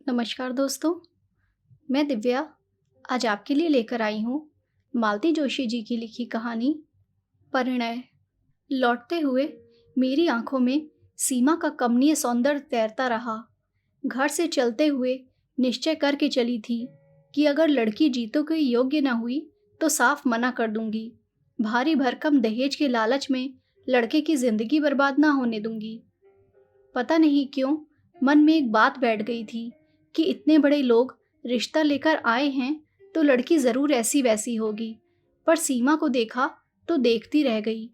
नमस्कार दोस्तों, मैं दिव्या आज आपके लिए लेकर आई हूँ मालती जोशी जी की लिखी कहानी परिणय। लौटते हुए मेरी आंखों में सीमा का कमनीय सौंदर्य तैरता रहा। घर से चलते हुए निश्चय करके चली थी कि अगर लड़की जीतों के योग्य न हुई तो साफ मना कर दूंगी। भारी भरकम दहेज के लालच में लड़के की जिंदगी बर्बाद ना होने दूंगी। पता नहीं क्यों मन में एक बात बैठ गई थी कि इतने बड़े लोग रिश्ता लेकर आए हैं तो लड़की ज़रूर ऐसी वैसी होगी। पर सीमा को देखा तो देखती रह गई।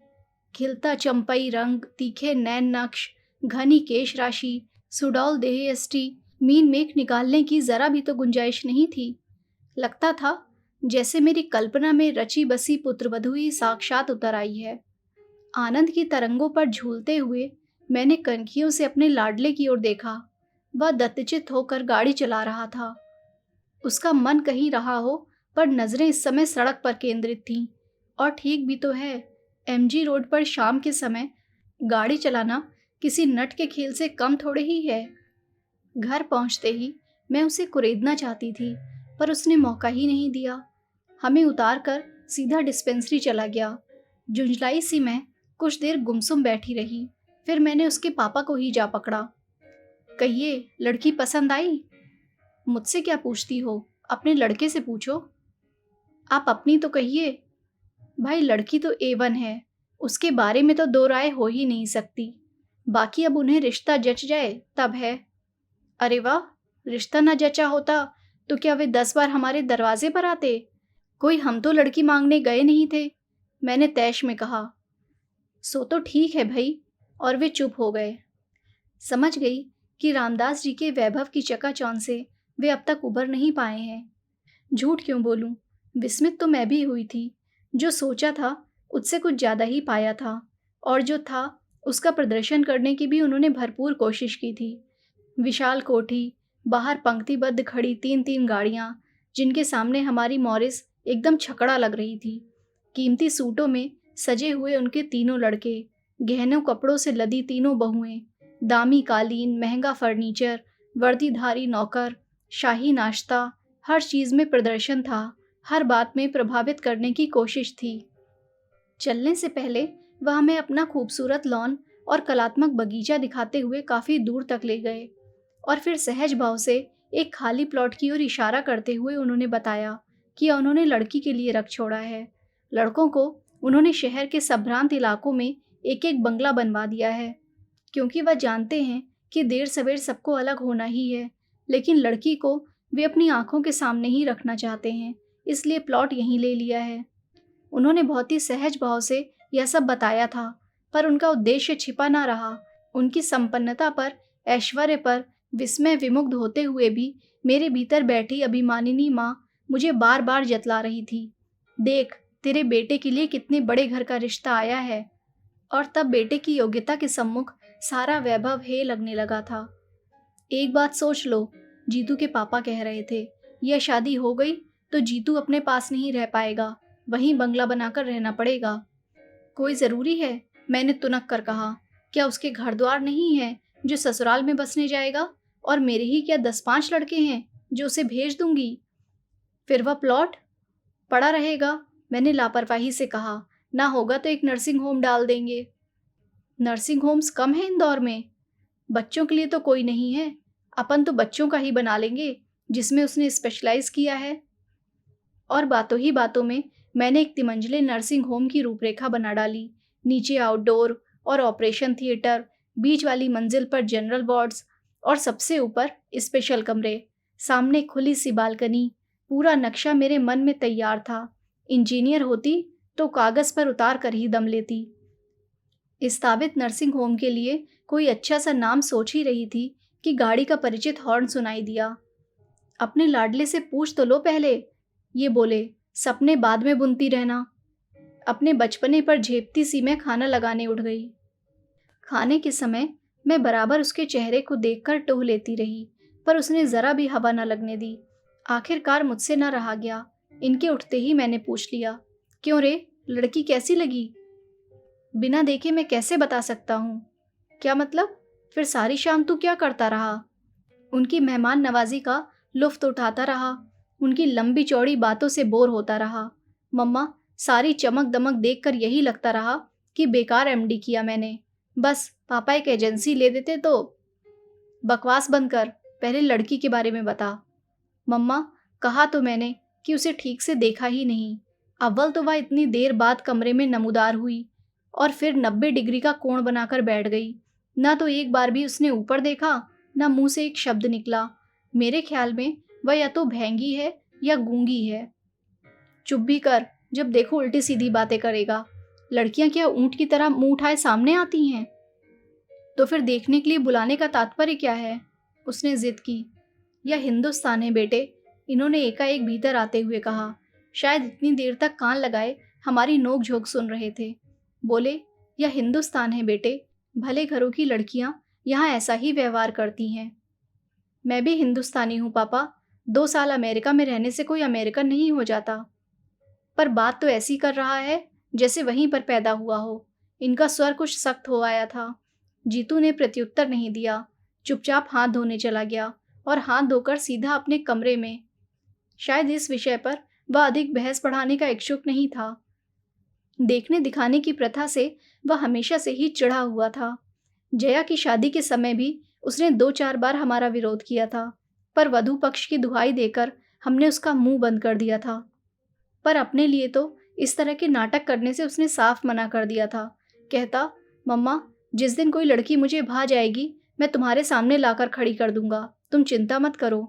खिलता चंपई रंग, तीखे नैन नक्श, घनी केश राशि, सुडौल देह यष्टि, मीन मेख निकालने की जरा भी तो गुंजाइश नहीं थी। लगता था जैसे मेरी कल्पना में रची बसी पुत्रवधू ही साक्षात उतर आई है। आनंद की तरंगों पर झूलते हुए मैंने कनखियों से अपने लाडले की ओर देखा। वह दत्तचित्त होकर गाड़ी चला रहा था। उसका मन कहीं रहा हो, पर नजरें इस समय सड़क पर केंद्रित थीं। और ठीक भी तो है, एमजी रोड पर शाम के समय गाड़ी चलाना किसी नट के खेल से कम थोड़े ही है। घर पहुंचते ही मैं उसे कुरेदना चाहती थी, पर उसने मौका ही नहीं दिया। हमें उतार कर सीधा डिस्पेंसरी चला गया। जुंझलाई सी मैं कुछ देर गुमसुम बैठी रही। फिर मैंने उसके पापा को ही जा पकड़ा। कहिए, लड़की पसंद आई? मुझसे क्या पूछती हो, अपने लड़के से पूछो। आप अपनी तो कहिए। भाई, लड़की तो A1 है, उसके बारे में तो दो राय हो ही नहीं सकती। बाकी अब उन्हें रिश्ता जच जाए तब है। अरे वाह, रिश्ता ना जचा होता तो क्या वे 10 बार हमारे दरवाजे पर आते? कोई हम तो लड़की मांगने गए नहीं थे, मैंने तैश में कहा। सो तो ठीक है भाई। और वे चुप हो गए। समझ गई कि रामदास जी के वैभव की चकाचौंध से वे अब तक उबर नहीं पाए हैं। झूठ क्यों बोलूं, विस्मित तो मैं भी हुई थी। जो सोचा था उससे कुछ ज़्यादा ही पाया था, और जो था उसका प्रदर्शन करने की भी उन्होंने भरपूर कोशिश की थी। विशाल कोठी, बाहर पंक्तिबद्ध खड़ी 3-3 गाड़ियां, जिनके सामने हमारी मॉरिस एकदम छकड़ा लग रही थी। कीमती सूटों में सजे हुए उनके तीनों लड़के, गहनों कपड़ों से लदी तीनों बहुएं, दामी कालीन, महंगा फर्नीचर, वर्दीधारी नौकर, शाही नाश्ता, हर चीज़ में प्रदर्शन था। हर बात में प्रभावित करने की कोशिश थी। चलने से पहले वह हमें अपना खूबसूरत लॉन और कलात्मक बगीचा दिखाते हुए काफ़ी दूर तक ले गए, और फिर सहज भाव से एक खाली प्लॉट की ओर इशारा करते हुए उन्होंने बताया कि उन्होंने लड़की के लिए रख छोड़ा है। लड़कों को उन्होंने शहर के संभ्रांत इलाकों में एक एक बंगला बनवा दिया है, क्योंकि वह जानते हैं कि देर सवेर सबको अलग होना ही है। लेकिन लड़की को वे अपनी आंखों के सामने ही रखना चाहते हैं, इसलिए प्लॉट यहीं ले लिया है। उन्होंने बहुत ही सहज भाव से यह सब बताया था, पर उनका उद्देश्य छिपा ना रहा। उनकी संपन्नता पर, ऐश्वर्य पर विस्मय विमुग्ध होते हुए भी मेरे भीतर बैठी अभिमानिनी माँ मुझे बार बार जतला रही थी। देख, तेरे बेटे के लिए कितने बड़े घर का रिश्ता आया है। और तब बेटे की योग्यता के सम्मुख सारा वैभव हे लगने लगा था। एक बात सोच लो, जीतू के पापा कह रहे थे, यह शादी हो गई तो जीतू अपने पास नहीं रह पाएगा, वहीं बंगला बनाकर रहना पड़ेगा। कोई ज़रूरी है? मैंने तुनक कर कहा। क्या उसके घर द्वार नहीं है जो ससुराल में बसने जाएगा? और मेरे ही क्या 10-5 लड़के हैं जो उसे भेज दूंगी? फिर वह प्लॉट पड़ा रहेगा, मैंने लापरवाही से कहा। ना होगा तो एक नर्सिंग होम डाल देंगे। नर्सिंग होम्स कम है इंदौर में। बच्चों के लिए तो कोई नहीं है, अपन तो बच्चों का ही बना लेंगे जिसमें उसने स्पेशलाइज किया है। और बातों ही बातों में मैंने एक तिमंजिले नर्सिंग होम की रूपरेखा बना डाली। नीचे आउटडोर और ऑपरेशन थिएटर, बीच वाली मंजिल पर जनरल वार्ड्स, और सबसे ऊपर स्पेशल कमरे, सामने खुली सी बालकनी। पूरा नक्शा मेरे मन में तैयार था। इंजीनियर होती तो कागज़ पर उतार कर ही दम लेती। स्थापित नर्सिंग होम के लिए कोई अच्छा सा नाम सोच ही रही थी कि गाड़ी का परिचित हॉर्न सुनाई दिया। अपने लाडले से पूछ तो लो पहले, ये बोले। सपने बाद में बुनती रहना। अपने बचपने पर झेपती सी मैं खाना लगाने उठ गई। खाने के समय मैं बराबर उसके चेहरे को देखकर टोह लेती रही, पर उसने जरा भी हवा न लगने दी। आखिरकार मुझसे न रहा गया। इनके उठते ही मैंने पूछ लिया, क्यों रे, लड़की कैसी लगी? बिना देखे मैं कैसे बता सकता हूँ? क्या मतलब? फिर सारी शाम तू क्या करता रहा? उनकी मेहमान नवाजी का लुफ्त उठाता रहा, उनकी लंबी चौड़ी बातों से बोर होता रहा। मम्मा, सारी चमक दमक देखकर यही लगता रहा कि बेकार एमडी किया मैंने। बस पापा एक एजेंसी ले देते तो। बकवास बंद कर, पहले लड़की के बारे में बता। मम्मा, कहा तो मैंने कि उसे ठीक से देखा ही नहीं। अव्वल तो वह इतनी देर बाद कमरे में नमूदार हुई और फिर 90 डिग्री का कोण बनाकर बैठ गई। ना तो एक बार भी उसने ऊपर देखा, ना मुंह से एक शब्द निकला। मेरे ख्याल में वह या तो भैंगी है या गूंगी है। चुप भी कर, जब देखो उल्टी सीधी बातें करेगा। लड़कियां क्या ऊंट की तरह मुंह उठाए सामने आती हैं? तो फिर देखने के लिए बुलाने का तात्पर्य क्या है? उसने जिद की। यह हिंदुस्तान है बेटे, इन्होंने एकाएक भीतर आते हुए कहा। शायद इतनी देर तक कान लगाए हमारी नोक झोंक सुन रहे थे। बोले, यह हिंदुस्तान है बेटे, भले घरों की लड़कियां यहाँ ऐसा ही व्यवहार करती हैं। मैं भी हिंदुस्तानी हूँ पापा, 2 साल अमेरिका में रहने से कोई अमेरिकन नहीं हो जाता। पर बात तो ऐसी कर रहा है जैसे वहीं पर पैदा हुआ हो। इनका स्वर कुछ सख्त हो आया था। जीतू ने प्रत्युत्तर नहीं दिया, चुपचाप हाथ धोने चला गया और हाथ धोकर सीधा अपने कमरे में। शायद इस विषय पर वह अधिक बहस बढ़ाने का इच्छुक नहीं था। देखने दिखाने की प्रथा से वह हमेशा से ही चिढ़ा हुआ था। जया की शादी के समय भी उसने 2-4 बार हमारा विरोध किया था, पर वधू पक्ष की दुहाई देकर हमने उसका मुंह बंद कर दिया था। पर अपने लिए तो इस तरह के नाटक करने से उसने साफ मना कर दिया था। कहता, मम्मा, जिस दिन कोई लड़की मुझे भा जाएगी मैं तुम्हारे सामने लाकर खड़ी कर दूंगा, तुम चिंता मत करो।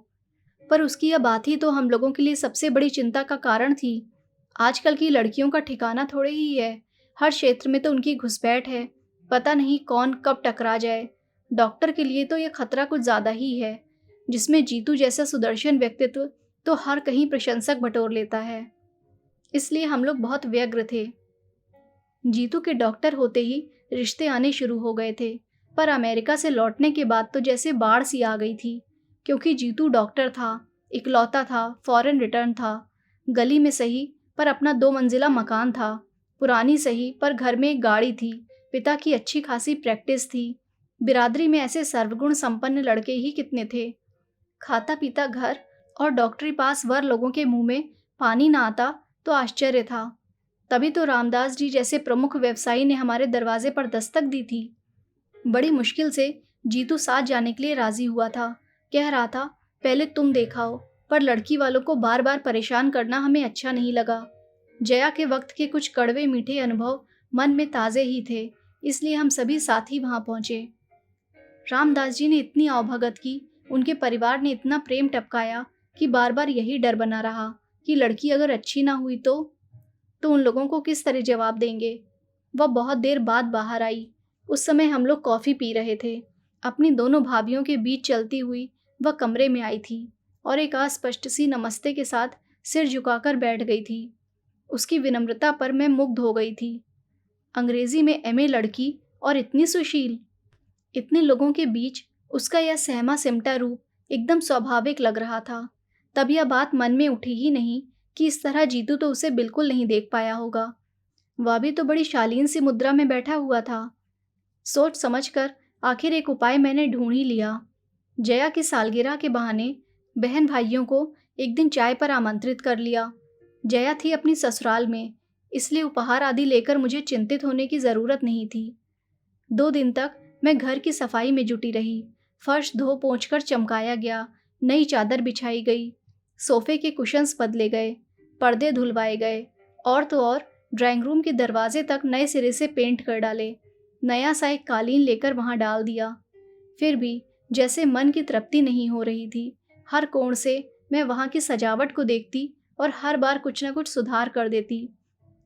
पर उसकी यह बात ही तो हम लोगों के लिए सबसे बड़ी चिंता का कारण थी। आजकल की लड़कियों का ठिकाना थोड़े ही है, हर क्षेत्र में तो उनकी घुसपैठ है, पता नहीं कौन कब टकरा जाए। डॉक्टर के लिए तो यह खतरा कुछ ज़्यादा ही है, जिसमें जीतू जैसा सुदर्शन व्यक्तित्व तो हर कहीं प्रशंसक बटोर लेता है। इसलिए हम लोग बहुत व्यग्र थे। जीतू के डॉक्टर होते ही रिश्ते आने शुरू हो गए थे, पर अमेरिका से लौटने के बाद तो जैसे बाढ़ सी आ गई थी, क्योंकि जीतू डॉक्टर था, इकलौता था, फॉरेन रिटर्न था। गली में सही पर अपना 2 मंजिला मकान था, पुरानी सही पर घर में एक गाड़ी थी, पिता की अच्छी खासी प्रैक्टिस थी। बिरादरी में ऐसे सर्वगुण संपन्न लड़के ही कितने थे। खाता पीता घर और डॉक्टरी पास वर लोगों के मुंह में पानी ना आता तो आश्चर्य था। तभी तो रामदास जी जैसे प्रमुख व्यवसायी ने हमारे दरवाजे पर दस्तक दी थी। बड़ी मुश्किल से जीतू साथ जाने के लिए राजी हुआ था। कह रहा था, पहले तुम देखाओ, पर लड़की वालों को बार बार परेशान करना हमें अच्छा नहीं लगा। जया के वक्त के कुछ कड़वे मीठे अनुभव मन में ताज़े ही थे, इसलिए हम सभी साथ ही वहां पहुंचे। रामदास जी ने इतनी आवभगत की, उनके परिवार ने इतना प्रेम टपकाया कि बार बार यही डर बना रहा कि लड़की अगर अच्छी ना हुई तो उन लोगों को किस तरह जवाब देंगे। वह बहुत देर बाद बाहर आई। उस समय हम लोग कॉफ़ी पी रहे थे। अपनी दोनों भाभियों के बीच चलती हुई वह कमरे में आई थी और एक अस्पष्ट सी नमस्ते के साथ सिर झुकाकर बैठ गई थी। उसकी विनम्रता पर मैं मुग्ध हो गई थी। अंग्रेजी में एमए लड़की और इतनी सुशील। इतने लोगों के बीच उसका यह सहमा सिमटा रूप एकदम स्वाभाविक लग रहा था। तब यह बात मन में उठी ही नहीं कि इस तरह जीतू तो उसे बिल्कुल नहीं देख पाया होगा। वह भी तो बड़ी शालीन सी मुद्रा में बैठा हुआ था। सोच समझकर आखिर एक उपाय मैंने ढूंढ ही लिया। जया की सालगिरह के बहाने बहन भाइयों को एक दिन चाय पर आमंत्रित कर लिया। जया थी अपनी ससुराल में, इसलिए उपहार आदि लेकर मुझे चिंतित होने की ज़रूरत नहीं थी। 2 दिन तक मैं घर की सफाई में जुटी रही। फर्श धो पोंछ कर चमकाया गया, नई चादर बिछाई गई, सोफे के कुशन्स बदले गए, पर्दे धुलवाए गए और तो और ड्राइंग रूम के दरवाजे तक नए सिरे से पेंट कर डाले। नया सा एक कालीन लेकर वहां डाल दिया। फिर भी जैसे मन की तृप्ति नहीं हो रही थी। हर कोण से मैं वहां की सजावट को देखती और हर बार कुछ न कुछ सुधार कर देती।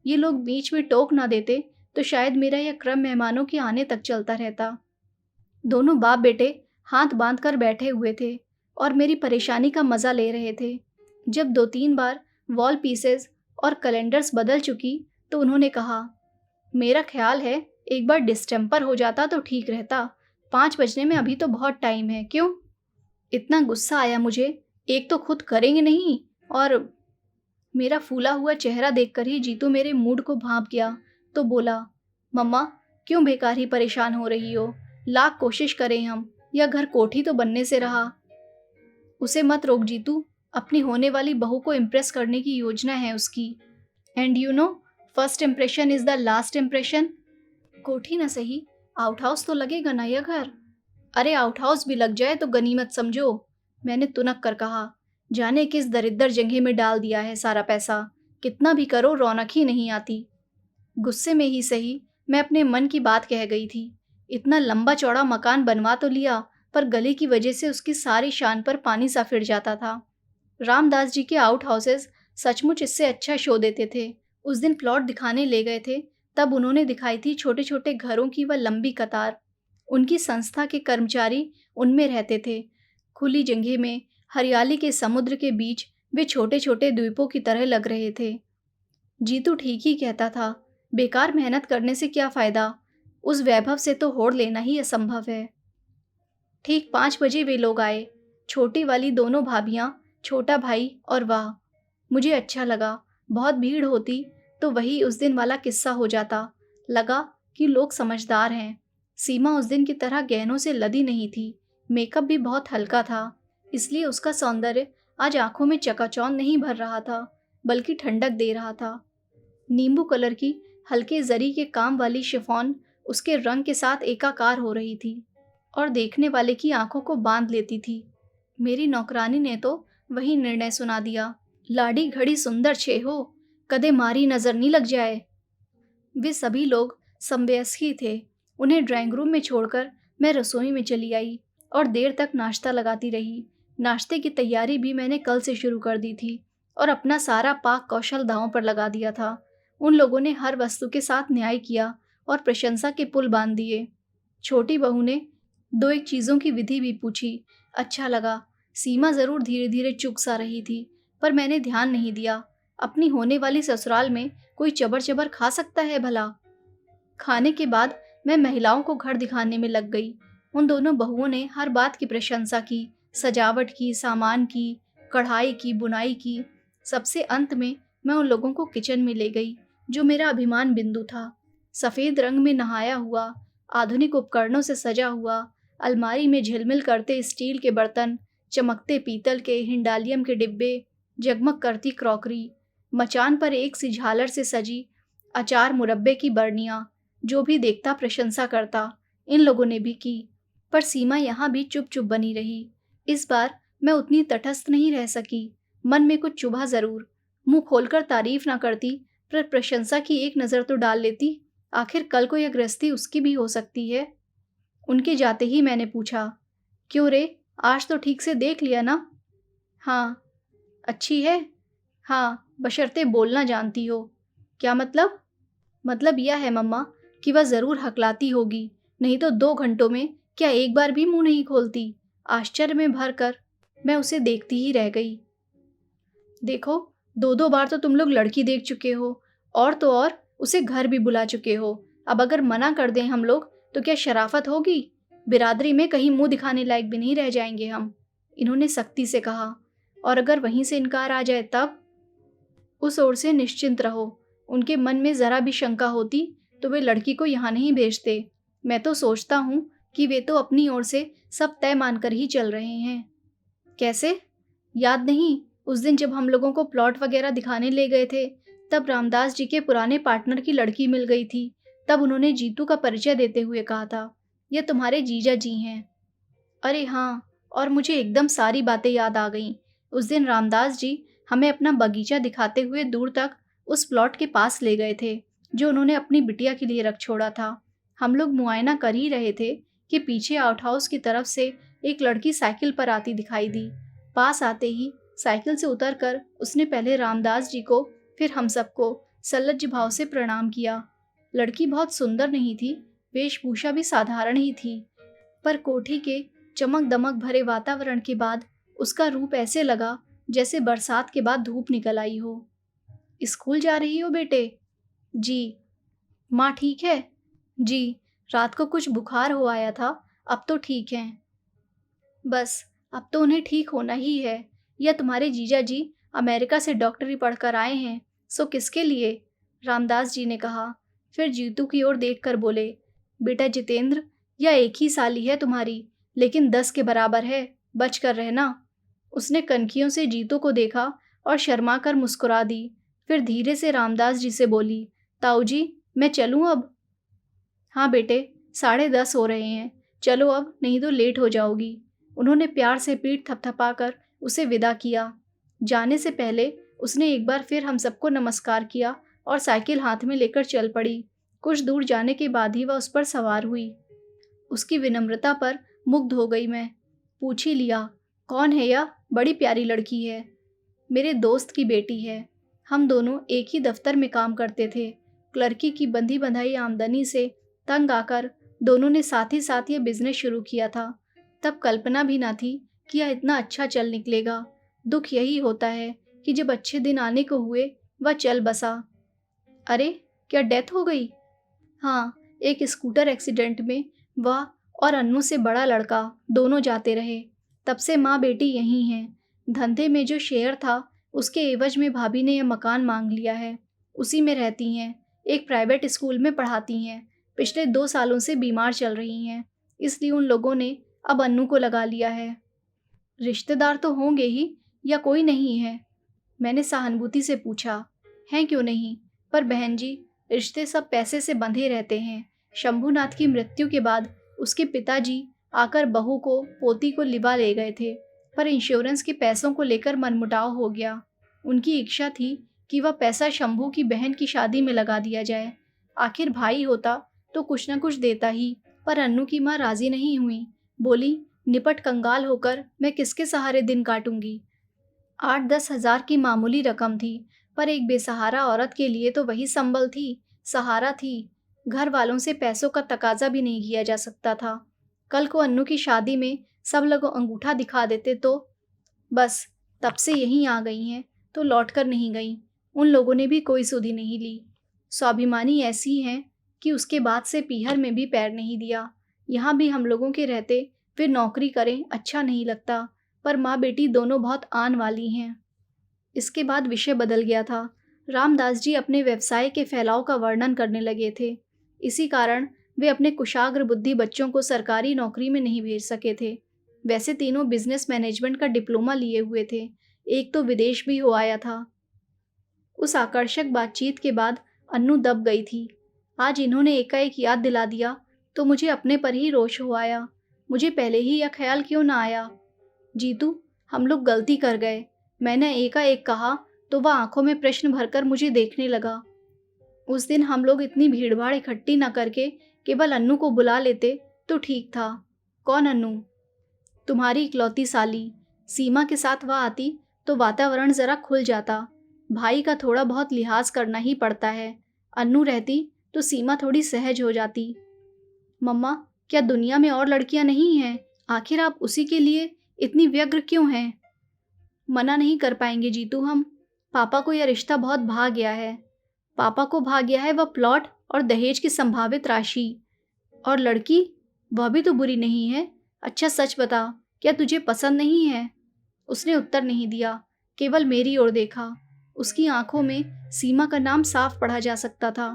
ये लोग बीच में टोक ना देते तो शायद मेरा यह क्रम मेहमानों के आने तक चलता रहता। दोनों बाप बेटे हाथ बांध कर बैठे हुए थे और मेरी परेशानी का मज़ा ले रहे थे। जब 2-3 बार वॉल पीसेस और कैलेंडर्स बदल चुकी तो उन्होंने कहा, मेरा ख्याल है एक बार डिस्टेम्पर हो जाता तो ठीक रहता। 5 बजने में अभी तो बहुत टाइम है, क्यों? इतना गुस्सा आया मुझे, एक तो खुद करेंगे नहीं और मेरा फूला हुआ चेहरा देखकर ही जीतू मेरे मूड को भांप गया तो बोला, मम्मा, क्यों बेकार ही परेशान हो रही हो? लाख कोशिश करें हम, यह घर कोठी तो बनने से रहा। उसे मत रोक जीतू, अपनी होने वाली बहू को इम्प्रेस करने की योजना है उसकी। And you know, first impression is the last impression. कोठी न सही, आउट हाउस तो लगेगा ना यह घर। अरे आउट हाउस भी लग जाए तो गनीमत समझो, मैंने तुनक कर कहा। जाने किस दरिद्र जगह में डाल दिया है सारा पैसा, कितना भी करो रौनक ही नहीं आती। गुस्से में ही सही, मैं अपने मन की बात कह गई थी। इतना लंबा चौड़ा मकान बनवा तो लिया, पर गले की वजह से उसकी सारी शान पर पानी सा फिर जाता था। रामदास जी के आउट हाउसेस सचमुच इससे अच्छा शो देते थे। उस दिन प्लॉट दिखाने ले गए थे, तब उन्होंने दिखाई थी छोटे छोटे घरों की वह लंबी कतार। उनकी संस्था के कर्मचारी उनमें रहते थे। खुली जगह में हरियाली के समुद्र के बीच वे छोटे छोटे द्वीपों की तरह लग रहे थे। जीतू ठीक ही कहता था, बेकार मेहनत करने से क्या फ़ायदा, उस वैभव से तो होड़ लेना ही असंभव है। ठीक 5 बजे वे लोग आए, छोटी वाली दोनों भाभियाँ, छोटा भाई और वह। मुझे अच्छा लगा। बहुत भीड़ होती तो वही उस दिन वाला किस्सा हो जाता। लगा कि लोग समझदार हैं। सीमा उस दिन की तरह गहनों से लदी नहीं थी। मेकअप भी बहुत हल्का था, इसलिए उसका सौंदर्य आज आंखों में चकाचौंध नहीं भर रहा था, बल्कि ठंडक दे रहा था। नींबू कलर की हल्के जरी के काम वाली शिफॉन उसके रंग के साथ एकाकार हो रही थी और देखने वाले की आंखों को बांध लेती थी। मेरी नौकरानी ने तो वही निर्णय सुना दिया, लाड़ी घड़ी सुंदर छे हो, कदे मारी नजर नहीं लग जाए। वे सभी लोग समवयस्क ही थे। उन्हें ड्राइंग रूम में छोड़कर मैं रसोई में चली आई और देर तक नाश्ता लगाती रही। नाश्ते की तैयारी भी मैंने कल से शुरू कर दी थी और अपना सारा पाक कौशल दांव पर लगा दिया था। उन लोगों ने हर वस्तु के साथ न्याय किया और प्रशंसा के पुल बांध दिए। छोटी बहू ने 2-1 चीज़ों की विधि भी पूछी। अच्छा लगा। सीमा ज़रूर धीरे धीरे चुप सा रही थी, पर मैंने ध्यान नहीं दिया। अपनी होने वाली ससुराल में कोई चबर चबर खा सकता है भला? खाने के बाद मैं महिलाओं को घर दिखाने में लग गई। उन दोनों बहुओं ने हर बात की प्रशंसा की, सजावट की, सामान की, कढ़ाई की, बुनाई की। सबसे अंत में मैं उन लोगों को किचन में ले गई, जो मेरा अभिमान बिंदु था। सफ़ेद रंग में नहाया हुआ, आधुनिक उपकरणों से सजा हुआ, अलमारी में झिलमिल करते स्टील के बर्तन, चमकते पीतल के, हिंडालियम के डिब्बे, जगमग करती क्रॉकरी, मचान पर एक सी झालर से सजी अचार मुरब्बे की बरनियाँ। जो भी देखता प्रशंसा करता। इन लोगों ने भी की, पर सीमा यहाँ भी चुप चुप बनी रही। इस बार मैं उतनी तटस्थ नहीं रह सकी। मन में कुछ चुभा जरूर। मुंह खोलकर तारीफ ना करती, पर प्रशंसा की एक नज़र तो डाल लेती। आखिर कल को यह गृहस्थी उसकी भी हो सकती है। उनके जाते ही मैंने पूछा, क्यों रे, आज तो ठीक से देख लिया ना? हाँ। अच्छी है? हाँ, बशर्ते बोलना जानती हो। क्या मतलब? मतलब यह है मम्मा कि वह ज़रूर हकलाती होगी, नहीं तो 2 घंटों में क्या एक बार भी मुंह नहीं खोलती। आश्चर्य में भर कर मैं उसे देखती ही रह गई। देखो, 2-2 बार तो तुम लोग लड़की देख चुके हो, और तो और उसे घर भी बुला चुके हो। अब अगर मना कर दें हम लोग तो क्या शराफत होगी? बिरादरी में कहीं मुंह दिखाने लायक भी नहीं रह जाएंगे हम, इन्होंने सख्ती से कहा। और अगर वहीं से इनकार आ जाए तब? उस ओर से निश्चिंत रहो। उनके मन में ज़रा भी शंका होती तो वे लड़की को यहाँ नहीं भेजते। मैं तो सोचता हूँ कि वे तो अपनी ओर से सब तय मानकर ही चल रहे हैं। कैसे? याद नहीं, उस दिन जब हम लोगों को प्लॉट वगैरह दिखाने ले गए थे, तब रामदास जी के पुराने पार्टनर की लड़की मिल गई थी। तब उन्होंने जीतू का परिचय देते हुए कहा था, यह तुम्हारे जीजा जी हैं। अरे हाँ, और मुझे एकदम सारी बातें याद आ गईं। उस दिन रामदास जी हमें अपना बगीचा दिखाते हुए दूर तक उस प्लॉट के पास ले गए थे, जो उन्होंने अपनी बिटिया के लिए रख छोड़ा था। हम लोग मुआयना कर ही रहे थे कि पीछे आउटहाउस की तरफ से एक लड़की साइकिल पर आती दिखाई दी। पास आते ही साइकिल से उतरकर उसने पहले रामदास जी को, फिर हम सबको सलज्ज भाव से प्रणाम किया। लड़की बहुत सुंदर नहीं थी, वेशभूषा भी साधारण ही थी, पर कोठी के चमक दमक भरे वातावरण के बाद उसका रूप ऐसे लगा जैसे बरसात के बाद धूप निकल आई हो। स्कूल जा रही हो बेटे? जी। माँ ठीक है? जी, रात को कुछ बुखार हो आया था, अब तो ठीक हैं। बस, अब तो उन्हें ठीक होना ही है। या तुम्हारे जीजा जी अमेरिका से डॉक्टरी पढ़कर आए हैं, सो किसके लिए? रामदास जी ने कहा। फिर जीतू की ओर देखकर बोले, बेटा जितेंद्र, यह एक ही साली है तुम्हारी, लेकिन 10 के बराबर है, बच कर रहना। उसने कनखियों से जीतू को देखा और शर्मा कर मुस्कुरा दी। फिर धीरे से रामदास जी से बोली, ताऊ जी, मैं चलूँ अब? हाँ बेटे, 10:30 हो रहे हैं। चलो अब, नहीं तो लेट हो जाओगी। उन्होंने प्यार से पीठ थपथपाकर उसे विदा किया। जाने से पहले उसने एक बार फिर हम सबको नमस्कार किया और साइकिल हाथ में लेकर चल पड़ी। कुछ दूर जाने के बाद ही वह उस पर सवार हुई। उसकी विनम्रता पर मुग्ध हो गई मैं। पूछ ही लिया, कौन है यह? बड़ी प्यारी लड़की है। मेरे दोस्त की बेटी है। हम दोनों एक ही दफ्तर में काम करते थे। क्लर्की की बंधी बंधाई आमदनी से तंग आकर दोनों ने साथ ही साथ ये बिजनेस शुरू किया था। तब कल्पना भी ना थी कि यह इतना अच्छा चल निकलेगा। दुख यही होता है कि जब अच्छे दिन आने को हुए, वह चल बसा। अरे, क्या डेथ हो गई? हाँ, एक स्कूटर एक्सीडेंट में वह और अन्नू से बड़ा लड़का दोनों जाते रहे। तब से माँ बेटी यहीं हैं। धंधे में जो शेयर था, उसके एवज में भाभी ने यह मकान मांग लिया है। उसी में रहती हैं। एक प्राइवेट स्कूल में पढ़ाती हैं। पिछले 2 सालों से बीमार चल रही हैं, इसलिए उन लोगों ने अब अन्नू को लगा लिया है। रिश्तेदार तो होंगे ही, या कोई नहीं है? मैंने सहानुभूति से पूछा। हैं क्यों नहीं, पर बहन जी, रिश्ते सब पैसे से बंधे रहते हैं। शंभूनाथ की मृत्यु के बाद उसके पिताजी आकर बहू को, पोती को लिवा ले गए थे, पर इंश्योरेंस के पैसों को लेकर मनमुटाव हो गया। उनकी इच्छा थी कि वह पैसा शंभू की बहन की शादी में लगा दिया जाए। आखिर भाई होता तो कुछ न कुछ देता ही, पर अन्नू की माँ राजी नहीं हुई। बोली, निपट कंगाल होकर मैं किसके सहारे दिन काटूंगी। 8-10 हजार की मामूली रकम थी, पर एक बेसहारा औरत के लिए तो वही संबल थी, सहारा थी। घर वालों से पैसों का तकाजा भी नहीं किया जा सकता था। कल को अन्नू की शादी में सब लोग अंगूठा दिखा देते तो बस, तब से यहीं आ गई हैं, तो लौट कर नहीं गईं। उन लोगों ने भी कोई सुधि नहीं ली। स्वाभिमानी ऐसी हैं कि उसके बाद से पीहर में भी पैर नहीं दिया। यहाँ भी हम लोगों के रहते फिर नौकरी करें अच्छा नहीं लगता, पर माँ बेटी दोनों बहुत आन वाली हैं। इसके बाद विषय बदल गया था। रामदास जी अपने व्यवसाय के फैलाव का वर्णन करने लगे थे। इसी कारण वे अपने कुशाग्र बुद्धि बच्चों को सरकारी नौकरी में नहीं भेज सके थे। वैसे तीनों बिजनेस मैनेजमेंट का डिप्लोमा लिए हुए थे। एक तो विदेश भी हो आया था। उस आकर्षक बातचीत के बाद अन्नू दब गई थी। आज इन्होंने एकाएक याद दिला दिया तो मुझे अपने पर ही रोष हो आया। मुझे पहले ही यह ख्याल क्यों ना आया? जीतू, हम लोग गलती कर गए। मैंने एकाएक कहा तो वह आंखों में प्रश्न भरकर मुझे देखने लगा। उस दिन हम लोग इतनी भीड़भाड़ इकट्ठी न करके केवल अन्नू को बुला लेते तो ठीक था। कौन अन्नू? तुम्हारी इकलौती साली। सीमा के साथ वह आती तो वातावरण जरा खुल जाता। भाई का थोड़ा बहुत लिहाज करना ही पड़ता है। अन्नू रहती तो सीमा थोड़ी सहज हो जाती। मम्मा, क्या दुनिया में और लड़कियां नहीं हैं? आखिर आप उसी के लिए इतनी व्यग्र क्यों हैं? मना नहीं कर पाएंगे जीतू हम। पापा को यह रिश्ता बहुत भा गया है। पापा को भा गया है वह प्लॉट और दहेज की संभावित राशि। और लड़की, वह भी तो बुरी नहीं है। अच्छा सच बता, क्या तुझे पसंद नहीं है? उसने उत्तर नहीं दिया, केवल मेरी ओर देखा। उसकी आंखों में सीमा का नाम साफ पढ़ा जा सकता था।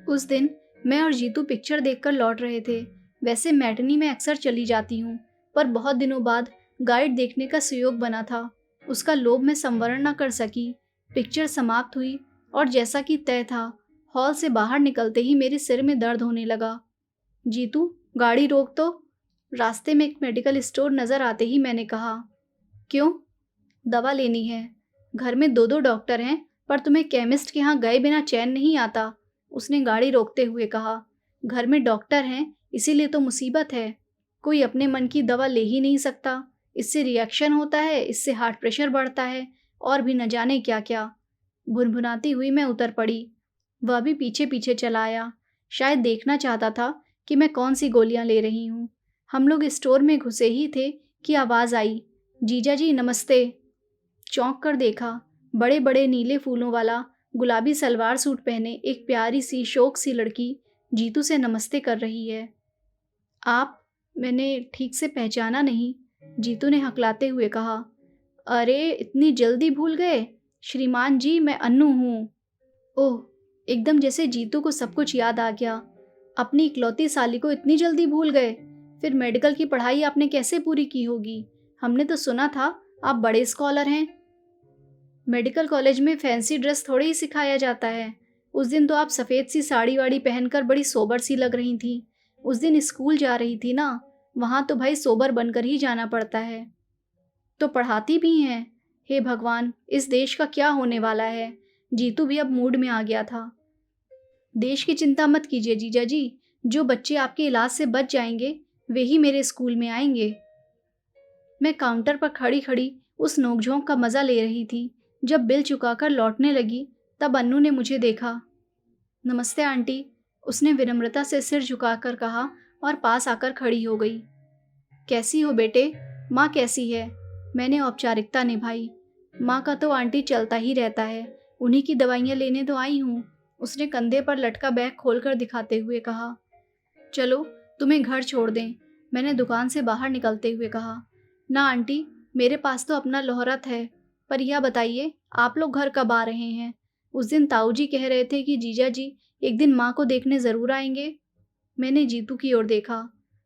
उस दिन मैं और जीतू पिक्चर देखकर लौट रहे थे। वैसे मैटनी में अक्सर चली जाती हूँ, पर बहुत दिनों बाद गाइड देखने का सुयोग बना था। उसका लोभ में संवरण न कर सकी। पिक्चर समाप्त हुई और जैसा कि तय था, हॉल से बाहर निकलते ही मेरे सिर में दर्द होने लगा। जीतू, गाड़ी रोक तो। रास्ते में एक मेडिकल स्टोर नजर आते ही मैंने कहा। क्यों? दवा लेनी है। घर में 2-2 डॉक्टर हैं, पर तुम्हें केमिस्ट के यहाँ गए बिना चैन नहीं आता। उसने गाड़ी रोकते हुए कहा। घर में डॉक्टर हैं, इसीलिए तो मुसीबत है। कोई अपने मन की दवा ले ही नहीं सकता। इससे रिएक्शन होता है, इससे हार्ट प्रेशर बढ़ता है, और भी न जाने क्या क्या। भुनभुनाती हुई मैं उतर पड़ी। वह भी पीछे पीछे चला आया। शायद देखना चाहता था कि मैं कौन सी गोलियां ले रही हूँ। हम लोग स्टोर में घुसे ही थे कि आवाज़ आई, जीजा जी नमस्ते। चौंक कर देखा। बड़े बड़े नीले फूलों वाला गुलाबी सलवार सूट पहने एक प्यारी सी शौक सी लड़की जीतू से नमस्ते कर रही है। आप? मैंने ठीक से पहचाना नहीं। जीतू ने हकलाते हुए कहा। अरे, इतनी जल्दी भूल गए? श्रीमान जी, मैं अन्नू हूँ। ओह, एकदम जैसे जीतू को सब कुछ याद आ गया। अपनी इकलौती साली को इतनी जल्दी भूल गए? फिर मेडिकल की पढ़ाई आपने कैसे पूरी की होगी? हमने तो सुना था आप बड़े स्कॉलर हैं। मेडिकल कॉलेज में फैंसी ड्रेस थोड़ी ही सिखाया जाता है। उस दिन तो आप सफ़ेद सी साड़ी वाड़ी पहनकर बड़ी सोबर सी लग रही थी। उस दिन स्कूल जा रही थी ना, वहाँ तो भाई सोबर बनकर ही जाना पड़ता है। तो पढ़ाती भी हैं। हे भगवान, इस देश का क्या होने वाला है। जीतू भी अब मूड में आ गया था। देश की चिंता मत कीजिए जीजा जी, जो बच्चे आपके इलाज से बच जाएंगे वे ही मेरे स्कूल में आएंगे। मैं काउंटर पर खड़ी खड़ी उस नोकझोंक का मज़ा ले रही थी। जब बिल चुकाकर लौटने लगी तब अन्नू ने मुझे देखा। नमस्ते आंटी, उसने विनम्रता से सिर झुकाकर कहा और पास आकर खड़ी हो गई। कैसी हो बेटे? माँ कैसी है? मैंने औपचारिकता निभाई। माँ का तो आंटी चलता ही रहता है, उन्हीं की दवाइयाँ लेने तो आई हूँ, उसने कंधे पर लटका बैग खोलकर दिखाते हुए कहा। चलो तुम्हें घर छोड़ दें, मैंने दुकान से बाहर निकलते हुए कहा। ना आंटी, मेरे पास तो अपना लोहरत है। पर यह बताइए, आप लोग घर कब आ रहे हैं? उस दिन ताऊ जी कह रहे थे कि जीजा जी एक दिन माँ को देखने ज़रूर आएंगे। मैंने जीतू की ओर देखा।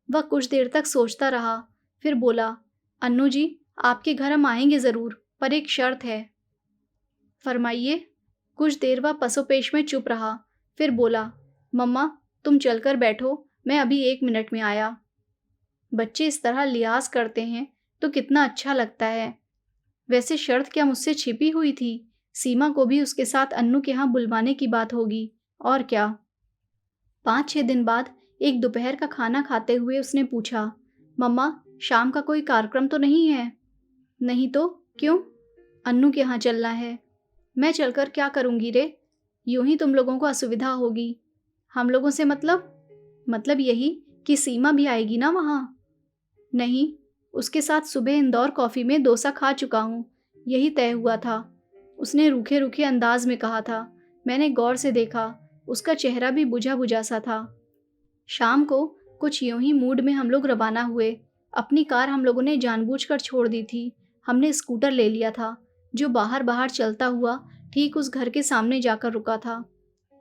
वह कुछ देर तक सोचता रहा, फिर बोला, अन्नू जी, आपके घर हम आएंगे ज़रूर, पर एक शर्त है। फरमाइए। कुछ देर वह पसोपेश में चुप रहा, फिर बोला, मम्मा तुम चलकर बैठो, मैं अभी 1 मिनट में आया। बच्चे इस तरह लिहाज करते हैं तो कितना अच्छा लगता है। वैसे शर्त क्या मुझसे छिपी हुई थी? सीमा को भी उसके साथ अन्नू के यहाँ बुलवाने की बात होगी, और क्या। 5-6 दिन बाद एक दोपहर का खाना खाते हुए उसने पूछा, मम्मा शाम का कोई कार्यक्रम तो नहीं है? नहीं तो क्यों? अन्नू के यहाँ चलना है। मैं चलकर क्या करूँगी रे? यूं ही तुम लोगों को असुविधा होगी। हम लोगों से मतलब यही कि सीमा भी आएगी ना वहाँ। नहीं, उसके साथ सुबह इंदौर कॉफ़ी में डोसा खा चुका हूँ, यही तय हुआ था, उसने रूखे रूखे अंदाज में कहा था। मैंने गौर से देखा, उसका चेहरा भी बुझा बुझा सा था। शाम को कुछ यूं ही मूड में हम लोग रवाना हुए। अपनी कार हम लोगों ने जानबूझकर छोड़ दी थी। हमने स्कूटर ले लिया था, जो बाहर बाहर चलता हुआ ठीक उस घर के सामने जाकर रुका था।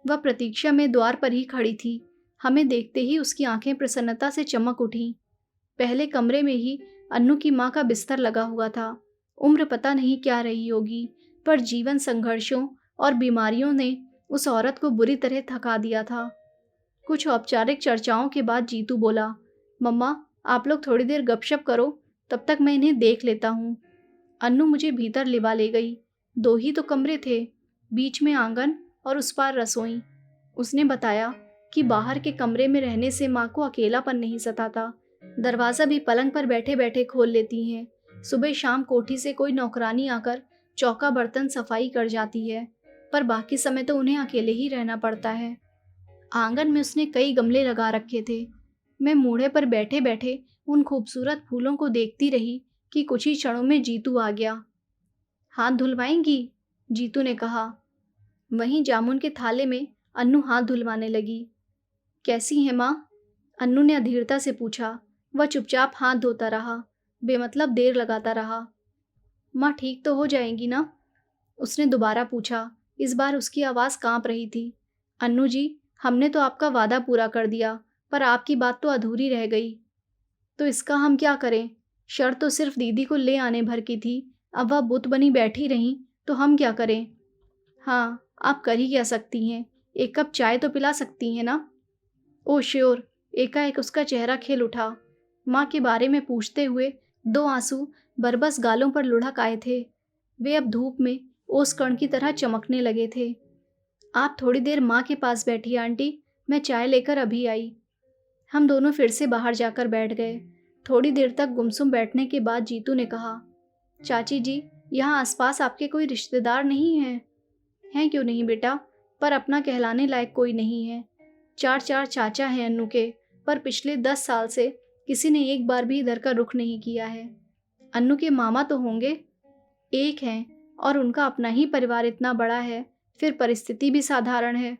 वह प्रतीक्षा में द्वार पर ही खड़ी थी। हमें देखते ही उसकी आंखें प्रसन्नता से चमक उठीं। पहले कमरे में ही अन्नू की माँ का बिस्तर लगा हुआ था। उम्र पता नहीं क्या रही होगी, पर जीवन संघर्षों और बीमारियों ने उस औरत को बुरी तरह थका दिया था। कुछ औपचारिक चर्चाओं के बाद जीतू बोला, मम्मा आप लोग थोड़ी देर गपशप करो, तब तक मैं इन्हें देख लेता हूँ। अन्नू मुझे भीतर लिवा ले गई। 2 ही तो कमरे थे, बीच में आंगन और उस पार रसोई। उसने बताया कि बाहर के कमरे में रहने से माँ को अकेलापन नहीं सताता। दरवाज़ा भी पलंग पर बैठे बैठे खोल लेती हैं। सुबह शाम कोठी से कोई नौकरानी आकर चौका बर्तन सफाई कर जाती है, पर बाकी समय तो उन्हें अकेले ही रहना पड़ता है। आंगन में उसने कई गमले लगा रखे थे। मैं मूढ़े पर बैठे बैठे उन खूबसूरत फूलों को देखती रही कि कुछ ही क्षणों में जीतू आ गया। हाथ धुलवाएंगी? जीतू ने कहा। वहीं जामुन के थाले में अन्नू हाथ धुलवाने लगी। कैसी है माँ? अन्नू ने अधीरता से पूछा। वह चुपचाप हाथ धोता रहा, बेमतलब देर लगाता रहा। माँ ठीक तो हो जाएंगी ना? उसने दोबारा पूछा। इस बार उसकी आवाज़ कांप रही थी। अन्नू जी, हमने तो आपका वादा पूरा कर दिया, पर आपकी बात तो अधूरी रह गई। तो इसका हम क्या करें? शर्त तो सिर्फ दीदी को ले आने भर की थी, अब वह बुत बनी बैठी रहीं तो हम क्या करें? हाँ, आप कर ही क्या सकती हैं, एक कप चाय तो पिला सकती हैं ना? Oh sure. एकाएक उसका चेहरा खिल उठा। माँ के बारे में पूछते हुए 2 आंसू बरबस गालों पर लुढ़क आए थे। वे अब धूप में ओस कण की तरह चमकने लगे थे। आप थोड़ी देर माँ के पास बैठिए आंटी, मैं चाय लेकर अभी आई। हम दोनों फिर से बाहर जाकर बैठ गए। थोड़ी देर तक गुमसुम बैठने के बाद जीतू ने कहा, चाची जी, यहाँ आसपास आपके कोई रिश्तेदार नहीं हैं? हैं क्यों नहीं बेटा, पर अपना कहलाने लायक कोई नहीं है। 4 चाचा हैं अन्नू के, पर पिछले 10 साल से किसी ने एक बार भी इधर का रुख नहीं किया है। अन्नू के मामा तो होंगे, एक हैं, और उनका अपना ही परिवार इतना बड़ा है, फिर परिस्थिति भी साधारण है।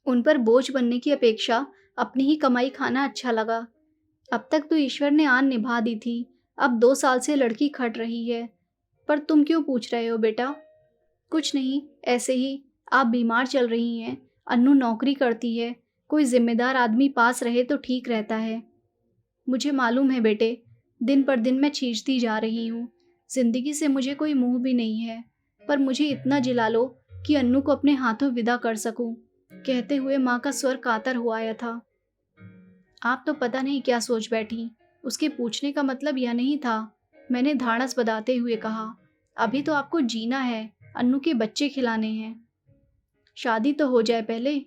उन पर बोझ बनने की अपेक्षा अपनी ही कमाई खाना अच्छा लगा। अब तक तो ईश्वर ने आन निभा दी थी, अब 2 साल से लड़की खट रही है। पर तुम क्यों पूछ रहे हो बेटा? कुछ नहीं, ऐसे ही। आप बीमार चल रही हैं, अन्नू नौकरी करती है, कोई जिम्मेदार आदमी पास रहे तो ठीक रहता है। मुझे मालूम है बेटे, दिन पर दिन मैं खींचती जा रही हूँ। जिंदगी से मुझे कोई मोह भी नहीं है, पर मुझे इतना जिला लो कि अन्नू को अपने हाथों विदा कर सकूं। कहते हुए माँ का स्वर कातर हुआ आया था। आप तो पता नहीं क्या सोच बैठी। उसके पूछने का मतलब यह नहीं था। मैंने धाड़स बधाते हुए कहा, अभी तो आपको जीना है, अन्नू के बच्चे खिलाने हैं। शादी तो हो जाए पहले।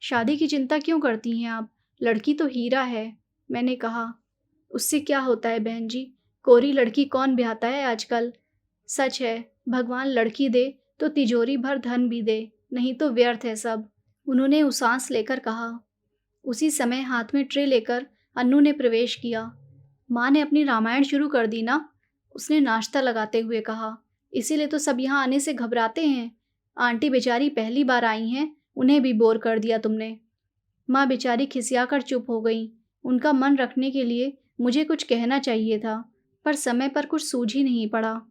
शादी की चिंता क्यों करती हैं आप? लड़की तो हीरा है। मैंने कहा, उससे क्या होता है बहन जी, कोरी लड़की कौन ब्याहता है आजकल। सच है, भगवान लड़की दे तो तिजोरी भर धन भी दे, नहीं तो व्यर्थ है सब। उन्होंने उसांस लेकर कहा। उसी समय हाथ में ट्रे लेकर अन्नू ने प्रवेश किया। माँ ने अपनी रामायण शुरू कर दी ना? उसने नाश्ता लगाते हुए कहा। इसीलिए तो सब यहाँ आने से घबराते हैं। आंटी बेचारी पहली बार आई हैं, उन्हें भी बोर कर दिया तुमने। माँ बेचारी खिसियाकर चुप हो गई। उनका मन रखने के लिए मुझे कुछ कहना चाहिए था, पर समय पर कुछ सूझ ही नहीं पड़ा।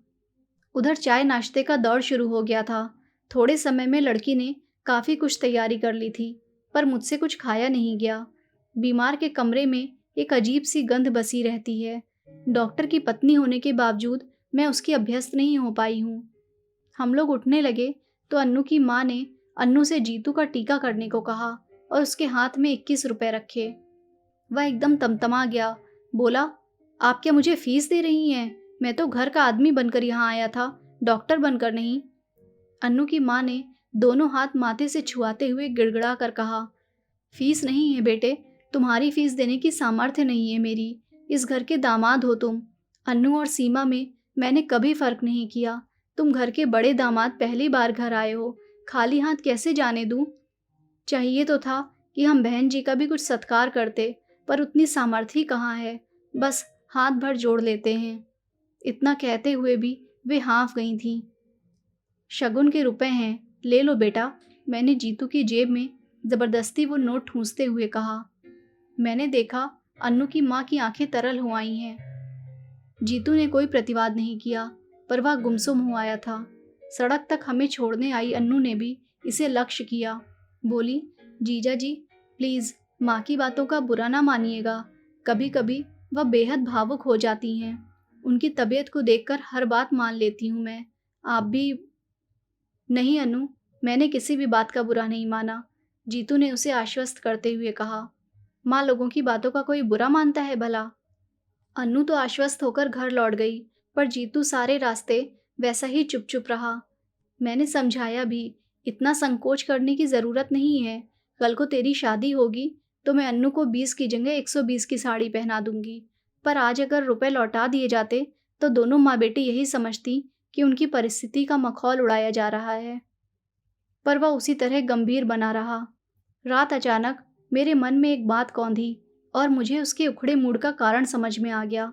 उधर चाय नाश्ते का दौर शुरू हो गया था। थोड़े समय में लड़की ने काफ़ी कुछ तैयारी कर ली थी, पर मुझसे कुछ खाया नहीं गया। बीमार के कमरे में एक अजीब सी गंध बसी रहती है। डॉक्टर की पत्नी होने के बावजूद मैं उसकी अभ्यस्त नहीं हो पाई हूँ। हम लोग उठने लगे तो अन्नू की माँ ने अन्नू से जीतू का टीका करने को कहा और उसके हाथ में 21 रुपए रखे। वह एकदम तमतमा गया। बोला, आप क्या मुझे फीस दे रही हैं? मैं तो घर का आदमी बनकर यहाँ आया था, डॉक्टर बनकर नहीं। अन्नू की माँ ने दोनों हाथ माथे से छुआते हुए गिड़गिड़ा कर कहा, फीस नहीं है बेटे, तुम्हारी फीस देने की सामर्थ्य नहीं है मेरी। इस घर के दामाद हो तुम। अन्नू और सीमा में मैंने कभी फर्क नहीं किया। तुम घर के बड़े दामाद पहली बार घर आए हो, खाली हाथ कैसे जाने दूं? चाहिए तो था कि हम बहन जी का भी कुछ सत्कार करते, पर उतनी सामर्थ्य ही कहाँ है। बस हाथ भर जोड़ लेते हैं। इतना कहते हुए भी वे हाँफ गई थीं। शगुन के रुपए हैं, ले लो बेटा। मैंने जीतू की जेब में जबरदस्ती वो नोट ठूंसते हुए कहा। मैंने देखा अन्नू की माँ की आंखें तरल हो आई हैं। जीतू ने कोई प्रतिवाद नहीं किया, पर वह गुमसुम हो आया था। सड़क तक हमें छोड़ने आई अन्नू ने भी इसे लक्ष्य किया। बोली, जीजा जी प्लीज़ माँ की बातों का बुरा ना मानिएगा। कभी कभी वह बेहद भावुक हो जाती हैं। उनकी तबीयत को देखकर हर बात मान लेती हूँ मैं। आप भी। नहीं अनु, मैंने किसी भी बात का बुरा नहीं माना। जीतू ने उसे आश्वस्त करते हुए कहा। माँ लोगों की बातों का कोई बुरा मानता है भला? अन्नू तो आश्वस्त होकर घर लौट गई, पर जीतू सारे रास्ते वैसा ही चुप चुप रहा। मैंने समझाया भी, इतना संकोच करने की ज़रूरत नहीं है। कल को तेरी शादी होगी तो मैं अन्नू को 20 की जगह 120 की साड़ी पहना दूंगी। पर आज अगर रुपए लौटा दिए जाते तो दोनों माँ बेटी यही समझती कि उनकी परिस्थिति का मखौल उड़ाया जा रहा है। पर वह उसी तरह गंभीर बना रहा। रात अचानक मेरे मन में एक बात कौंधी और मुझे उसके उखड़े मूड का कारण समझ में आ गया।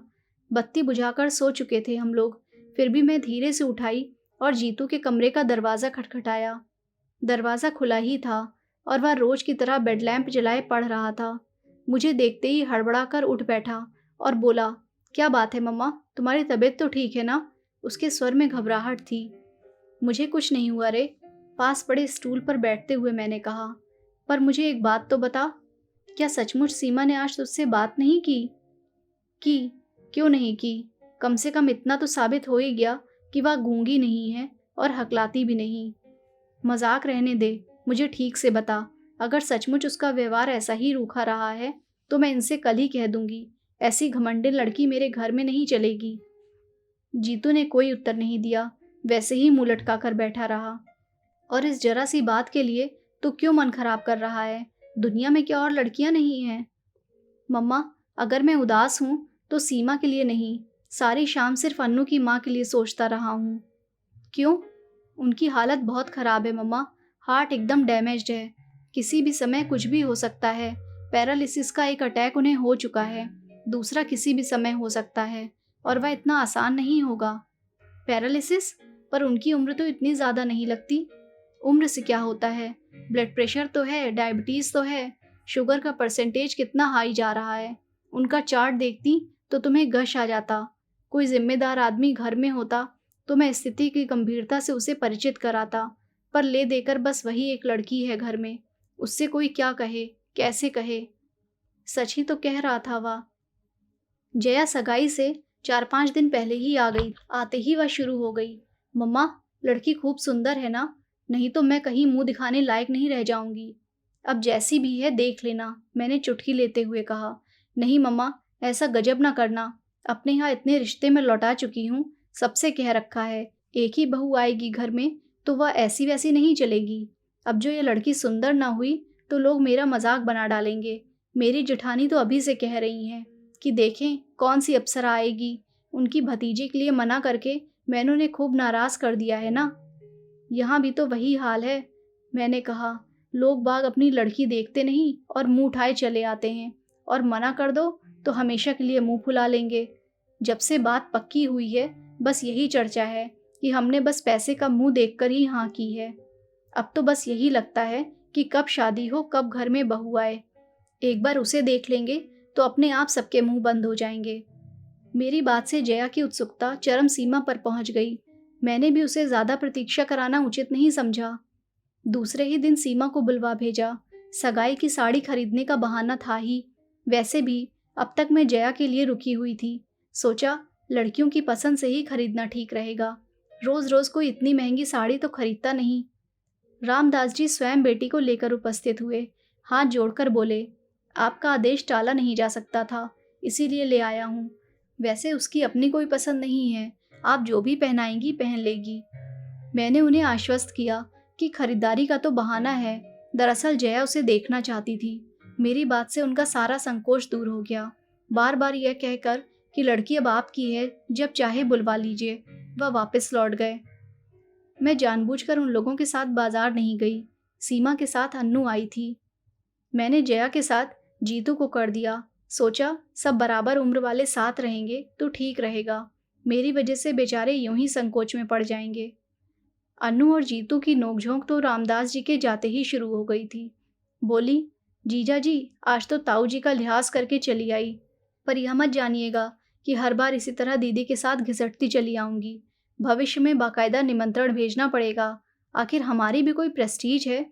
बत्ती बुझाकर सो चुके थे हम लोग, फिर भी मैं धीरे से उठाई और जीतू के कमरे का दरवाज़ा खटखटाया। दरवाज़ा खुला ही था और वह रोज की तरह बेड लैंप जलाए पढ़ रहा था। मुझे देखते ही हड़बड़ा कर उठ बैठा और बोला, क्या बात है मम्मा, तुम्हारी तबीयत तो ठीक है ना? उसके स्वर में घबराहट थी। मुझे कुछ नहीं हुआ रे, पास पड़े स्टूल पर बैठते हुए मैंने कहा। पर मुझे एक बात तो बता, क्या सचमुच सीमा ने आज तुझसे बात नहीं की? की? क्यों नहीं की? कम से कम इतना तो साबित हो ही गया कि वह गूंगी नहीं है और हकलाती भी नहीं। मजाक रहने दे, मुझे ठीक से बता। अगर सचमुच उसका व्यवहार ऐसा ही रूखा रहा है तो मैं इनसे कल ही कह दूंगी। ऐसी घमंडिल लड़की मेरे घर में नहीं चलेगी। जीतू ने कोई उत्तर नहीं दिया, वैसे ही मुंह लटका कर बैठा रहा। और इस जरा सी बात के लिए तू क्यों मन खराब कर रहा है? दुनिया में क्या और लड़कियां नहीं हैं? मम्मा, अगर मैं उदास हूँ तो सीमा के लिए नहीं, सारी शाम सिर्फ अन्नू की माँ के लिए सोचता रहा हूँ। क्यों? उनकी हालत बहुत ख़राब है मम्मा, हार्ट एकदम डैमेज्ड है। किसी भी समय कुछ भी हो सकता है। पैरालिसिस का एक अटैक उन्हें हो चुका है, दूसरा किसी भी समय हो सकता है, और वह इतना आसान नहीं होगा। पैरालिसिस? पर उनकी उम्र तो इतनी ज़्यादा नहीं लगती। उम्र से क्या होता है? ब्लड प्रेशर तो है, डायबिटीज़ तो है, शुगर का परसेंटेज कितना हाई जा रहा है। उनका चार्ट देखती तो तुम्हें गश आ जाता। कोई जिम्मेदार आदमी घर में होता तो मैं स्थिति की गंभीरता से उसे परिचित कराता, पर ले देकर बस वही एक लड़की है घर में, उससे कोई क्या कहे, कैसे कहे? सच ही तो कह रहा था वह। जया सगाई से 4-5 दिन पहले ही आ गई। आते ही वह शुरू हो गई, मम्मा लड़की खूब सुंदर है ना, नहीं तो मैं कहीं मुंह दिखाने लायक नहीं रह जाऊंगी। अब जैसी भी है देख लेना, मैंने चुटकी लेते हुए कहा। नहीं मम्मा, ऐसा गजब ना करना, अपने यहाँ इतने रिश्ते में लौटा चुकी हूँ, सबसे कह रखा है एक ही बहू आएगी घर में तो वह ऐसी वैसी नहीं चलेगी। अब जो ये लड़की सुंदर ना हुई तो लोग मेरा मजाक बना डालेंगे। मेरी जेठानी तो अभी से कह रही हैं कि देखें कौन सी अप्सरा आएगी। उनकी भतीजे के लिए मना करके मैंने उन्हें खूब नाराज कर दिया है ना। यहाँ भी तो वही हाल है। मैंने कहा, लोग बाग अपनी लड़की देखते नहीं और मुंह उठाए चले आते हैं, और मना कर दो तो हमेशा के लिए मुंह फुला लेंगे। जब से बात पक्की हुई है बस यही चर्चा है कि हमने बस पैसे का मुंह देखकर ही हाँ की है। अब तो बस यही लगता है कि कब शादी हो, कब घर में बहू आए। एक बार उसे देख लेंगे तो अपने आप सबके मुंह बंद हो जाएंगे। मेरी बात से जया की उत्सुकता चरम सीमा पर पहुंच गई। मैंने भी उसे ज्यादा प्रतीक्षा कराना उचित नहीं समझा। दूसरे ही दिन सीमा को बुलवा भेजा। सगाई की साड़ी खरीदने का बहाना था ही। वैसे भी अब तक मैं जया के लिए रुकी हुई थी। सोचा लड़कियों की पसंद से ही खरीदना ठीक रहेगा। रोज रोज कोई इतनी महंगी साड़ी तो खरीदता नहीं। रामदास जी स्वयं बेटी को लेकर उपस्थित हुए। हाथ जोड़कर बोले, आपका आदेश टाला नहीं जा सकता था, इसीलिए ले आया हूँ। वैसे उसकी अपनी कोई पसंद नहीं है, आप जो भी पहनाएंगी पहन लेगी। मैंने उन्हें आश्वस्त किया कि खरीदारी का तो बहाना है, दरअसल जया उसे देखना चाहती थी। मेरी बात से उनका सारा संकोच दूर हो गया। बार बार यह कहकर कि लड़की अब आपकी है, जब चाहे बुलवा लीजिए, वह वापस लौट गए। मैं जानबूझकर उन लोगों के साथ बाजार नहीं गई। सीमा के साथ अन्नू आई थी। मैंने जया के साथ जीतू को कर दिया। सोचा सब बराबर उम्र वाले साथ रहेंगे तो ठीक रहेगा। मेरी वजह से बेचारे यूं ही संकोच में पड़ जाएंगे। अन्नू और जीतू की नोकझोंक तो रामदास जी के जाते ही शुरू हो गई थी। बोली, जीजा जी आज तो ताऊ जी का लिहाज करके चली आई, पर यह मत जानिएगा कि हर बार इसी तरह दीदी के साथ घिसटती चली आऊंगी। भविष्य में बाकायदा निमंत्रण भेजना पड़ेगा, आखिर हमारी भी कोई प्रेस्टीज है।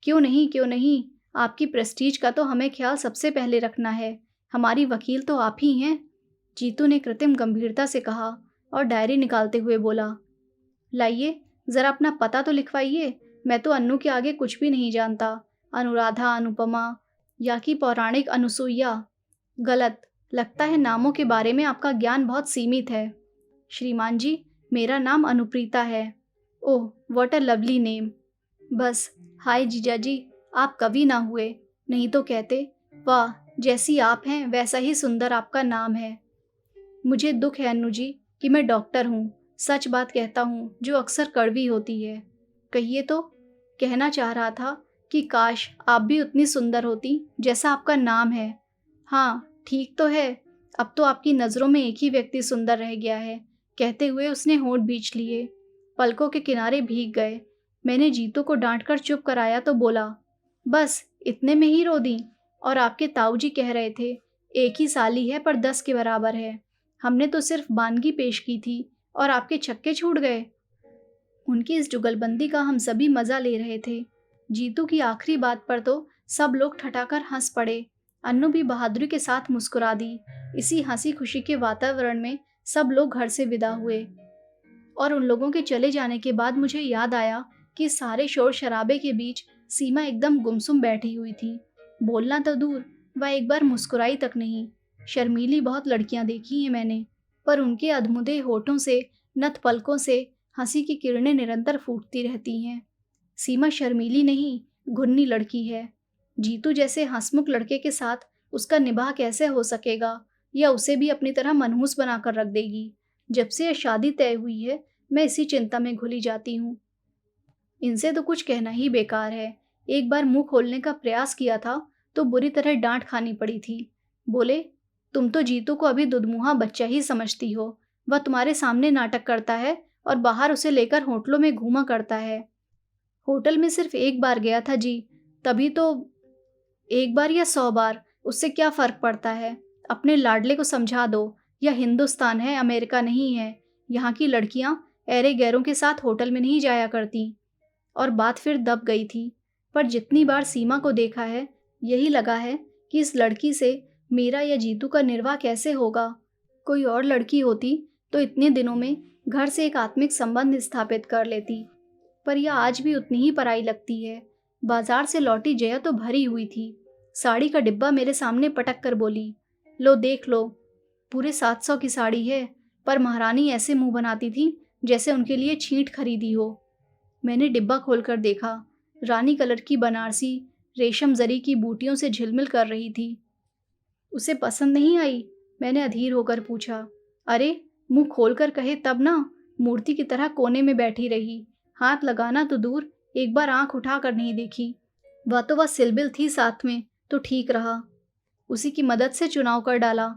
क्यों नहीं क्यों नहीं, आपकी प्रेस्टीज का तो हमें ख्याल सबसे पहले रखना है। हमारी वकील तो आप ही हैं। जीतू ने कृत्रिम गंभीरता से कहा और डायरी निकालते हुए बोला, लाइए जरा अपना पता तो लिखवाइए। मैं तो अन्नू के आगे कुछ भी नहीं जानता। अनुराधा, अनुपमा या कि पौराणिक अनुसुईया। गलत, लगता है नामों के बारे में आपका ज्ञान बहुत सीमित है। श्रीमान जी, मेरा नाम अनुप्रीता है। Oh what a lovely name. बस, हाय जीजा जी, आप कवि ना हुए, नहीं तो कहते, वाह जैसी आप हैं वैसा ही सुंदर आपका नाम है। मुझे दुख है अन्नू जी कि मैं डॉक्टर हूँ, सच बात कहता हूँ जो अक्सर कड़वी होती है। कहिए तो। कहना चाह रहा था कि काश आप भी उतनी सुंदर होती जैसा आपका नाम है। हाँ ठीक तो है, अब तो आपकी नज़रों में एक ही व्यक्ति सुंदर रह गया है। कहते हुए उसने होंठ भींच लिए। पलकों के किनारे भीग गए। मैंने जीतू को डांटकर चुप कराया तो बोला, बस इतने में ही रो दी। और आपके ताऊ जी कह रहे थे, एक ही साली है पर 10 के बराबर है। हमने तो सिर्फ बानगी पेश की थी और आपके छक्के छूट गए। उनकी इस जुगलबंदी का हम सभी मजा ले रहे थे। जीतू की आखिरी बात पर तो सब लोग ठठाकर हंस पड़े। अन्नू भी बहादुरी के साथ मुस्कुरा दी। इसी हंसी खुशी के वातावरण में सब लोग घर से विदा हुए। और उन लोगों के चले जाने के बाद मुझे याद आया कि सारे शोर शराबे के बीच सीमा एकदम गुमसुम बैठी हुई थी। बोलना तो दूर, वह एक बार मुस्कुराई तक नहीं। शर्मीली बहुत लड़कियां देखी हैं मैंने, पर उनके अधमुंदे होठों से, नत पलकों से हंसी की किरणें निरंतर फूटती रहती हैं। सीमा शर्मीली नहीं, घुन्नी लड़की है। जीतू जैसे हंसमुख लड़के के साथ उसका निभाह कैसे हो सकेगा, या उसे भी अपनी तरह मनहूस बनाकर रख देगी। जब से यह शादी तय हुई है मैं इसी चिंता में घुली जाती हूँ। इनसे तो कुछ कहना ही बेकार है। एक बार मुंह खोलने का प्रयास किया था तो बुरी तरह डांट खानी पड़ी थी। बोले, तुम तो जीतू को अभी दुधमुहा बच्चा ही समझती हो। वह तुम्हारे सामने नाटक करता है और बाहर उसे लेकर होटलों में घूमा करता है। होटल में सिर्फ एक बार गया था जी, तभी तो। एक बार या 100 बार, उससे क्या फर्क पड़ता है। अपने लाडले को समझा दो, यह हिंदुस्तान है, अमेरिका नहीं है। यहाँ की लड़कियाँ ऐरे गैरों के साथ होटल में नहीं जाया करती। और बात फिर दब गई थी। पर जितनी बार सीमा को देखा है, यही लगा है कि इस लड़की से मेरा या जीतू का निर्वाह कैसे होगा। कोई और लड़की होती तो इतने दिनों में घर से एक आत्मिक संबंध स्थापित कर लेती, पर यह आज भी उतनी ही पराई लगती है। बाजार से लौटी जया तो भरी हुई थी। साड़ी का डिब्बा मेरे सामने पटक कर बोली, लो देख लो, पूरे 700 की साड़ी है। पर महारानी ऐसे मुंह बनाती थी जैसे उनके लिए छींट खरीदी हो। मैंने डिब्बा खोलकर देखा। रानी कलर की बनारसी रेशम जरी की बूटियों से झिलमिल कर रही थी। उसे पसंद नहीं आई? मैंने अधीर होकर पूछा। अरे, मुंह खोलकर कहे तब ना। मूर्ति की तरह कोने में बैठी रही। हाथ लगाना तो दूर, एक बार आंख उठाकर नहीं देखी। वह सिलबिल थी साथ में, तो ठीक रहा। उसी की मदद से चुनाव कर डाला।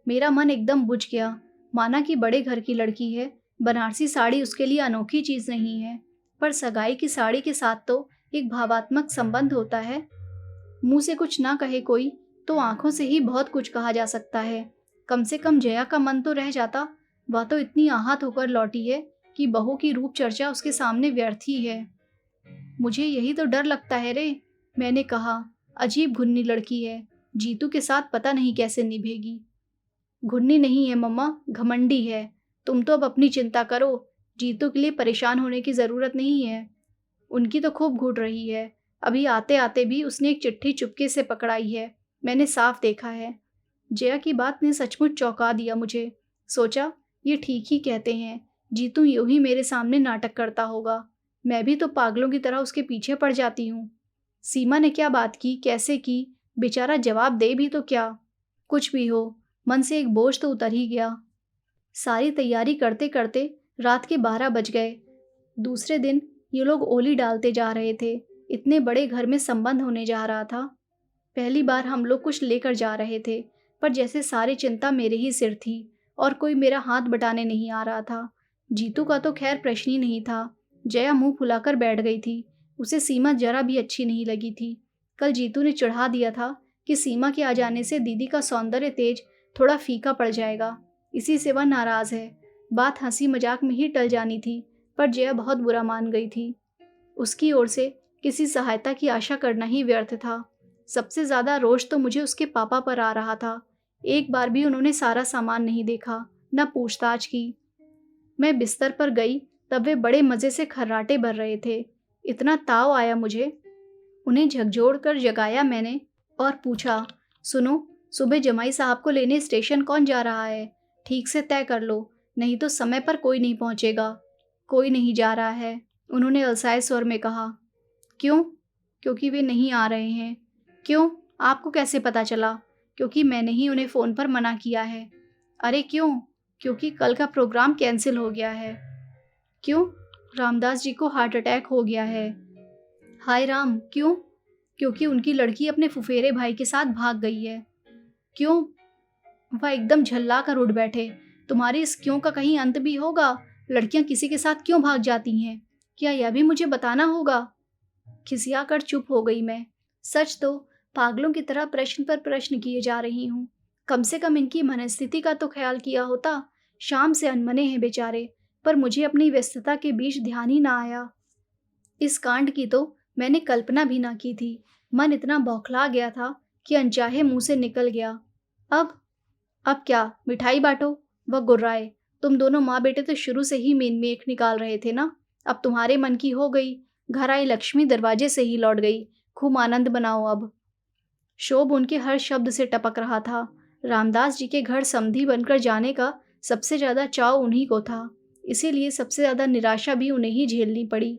मेरा मन एकदम बुझ गया। माना कि बड़े घर की लड़की है, बनारसी साड़ी उसके लिए अनोखी चीज नहीं है, पर सगाई की साड़ी के साथ तो एक भावात्मक संबंध होता है। मुंह से कुछ ना कहे कोई, तो आंखों से ही बहुत कुछ कहा जा सकता है। कम से कम जया का मन तो रह जाता। वह तो इतनी आहत होकर लौटी है कि बहू की रूप चर्चा उसके सामने व्यर्थ ही है। मुझे यही तो डर लगता है रे, मैंने कहा। अजीब घुन्नी लड़की है, जीतू के साथ पता नहीं कैसे निभेगी। घुन्नी नहीं है मम्मा, घमंडी है। तुम तो अब अपनी चिंता करो, जीतू के लिए परेशान होने की जरूरत नहीं है। उनकी तो खूब घुट रही है। अभी आते आते भी उसने एक चिट्ठी चुपके से पकड़ाई है, मैंने साफ देखा है। जया की बात ने सचमुच चौंका दिया मुझे। सोचा, ये ठीक ही कहते हैं, जीतू यूं ही मेरे सामने नाटक करता होगा। मैं भी तो पागलों की तरह उसके पीछे पड़ जाती हूँ। सीमा ने क्या बात की, कैसे की, बेचारा जवाब दे भी तो क्या। कुछ भी हो, मन से एक बोझ तो उतर ही गया। सारी तैयारी करते करते रात के 12 बज गए। दूसरे दिन ये लोग ओली डालते जा रहे थे। इतने बड़े घर में संबंध होने जा रहा था। पहली बार हम लोग कुछ लेकर जा रहे थे, पर जैसे सारी चिंता मेरे ही सिर थी और कोई मेरा हाथ बटाने नहीं आ रहा था। जीतू का तो खैर प्रश्न ही नहीं था। जया मुंह फुलाकर बैठ गई थी। उसे सीमा जरा भी अच्छी नहीं लगी थी। कल जीतू ने चिढ़ा दिया था कि सीमा के आ जाने से दीदी का सौंदर्य तेज थोड़ा फीका पड़ जाएगा। इसी से वह नाराज है। बात हंसी मजाक में ही टल जानी थी, पर जया बहुत बुरा मान गई थी। उसकी ओर से किसी सहायता की आशा करना ही व्यर्थ था। सबसे ज्यादा रोष तो मुझे उसके पापा पर आ रहा था। एक बार भी उन्होंने सारा सामान नहीं देखा, न पूछताछ की। मैं बिस्तर पर गई तब वे बड़े मजे से खर्राटे भर रहे थे। इतना ताव आया मुझे। उन्हें झकझोर कर जगाया मैंने और पूछा, सुनो, सुबह जमाई साहब को लेने स्टेशन कौन जा रहा है? ठीक से तय कर लो, नहीं तो समय पर कोई नहीं पहुंचेगा। कोई नहीं जा रहा है, उन्होंने अलसाए स्वर में कहा। क्यों? क्योंकि वे नहीं आ रहे हैं। क्यों? आपको कैसे पता चला? क्योंकि मैंने ही उन्हें फ़ोन पर मना किया है। अरे क्यों? क्योंकि कल का प्रोग्राम कैंसिल हो गया है। क्यों? रामदास जी को हार्ट अटैक हो गया है। हाय राम, क्यों? क्योंकि उनकी लड़की अपने फुफेरे भाई के साथ भाग गई है। क्यों? वह एकदम झल्ला कर उठ बैठे। तुम्हारी इस क्यों का कहीं अंत भी होगा? लड़कियां किसी के साथ क्यों भाग जाती हैं? क्या यह भी मुझे बताना होगा? खिसिया कर चुप हो गई मैं। सच तो पागलों की तरह प्रश्न पर प्रश्न किए जा रही हूँ। कम से कम इनकी मनस्थिति का तो ख्याल किया होता। शाम से अनमने हैं बेचारे, पर मुझे अपनी व्यस्तता के बीच ध्यान ही ना आया। इस कांड की तो मैंने कल्पना भी ना की थी। मन इतना बौखला गया था कि अनचाहे मुंह से निकल गया। अब अब क्या, मिठाई बांटो? वह गुर्राए। तुम दोनों माँ बेटे तो शुरू से ही मेख निकाल रहे थे ना। अब तुम्हारे मन की हो गई। घर आई लक्ष्मी दरवाजे से ही लौट गई। खूब आनंद बनाओ अब। शोभ उनके हर शब्द से टपक रहा था। रामदास जी के घर समधी बनकर जाने का सबसे ज्यादा चाव उन्हीं को था। इसीलिए सबसे ज्यादा निराशा भी उन्हें ही झेलनी पड़ी।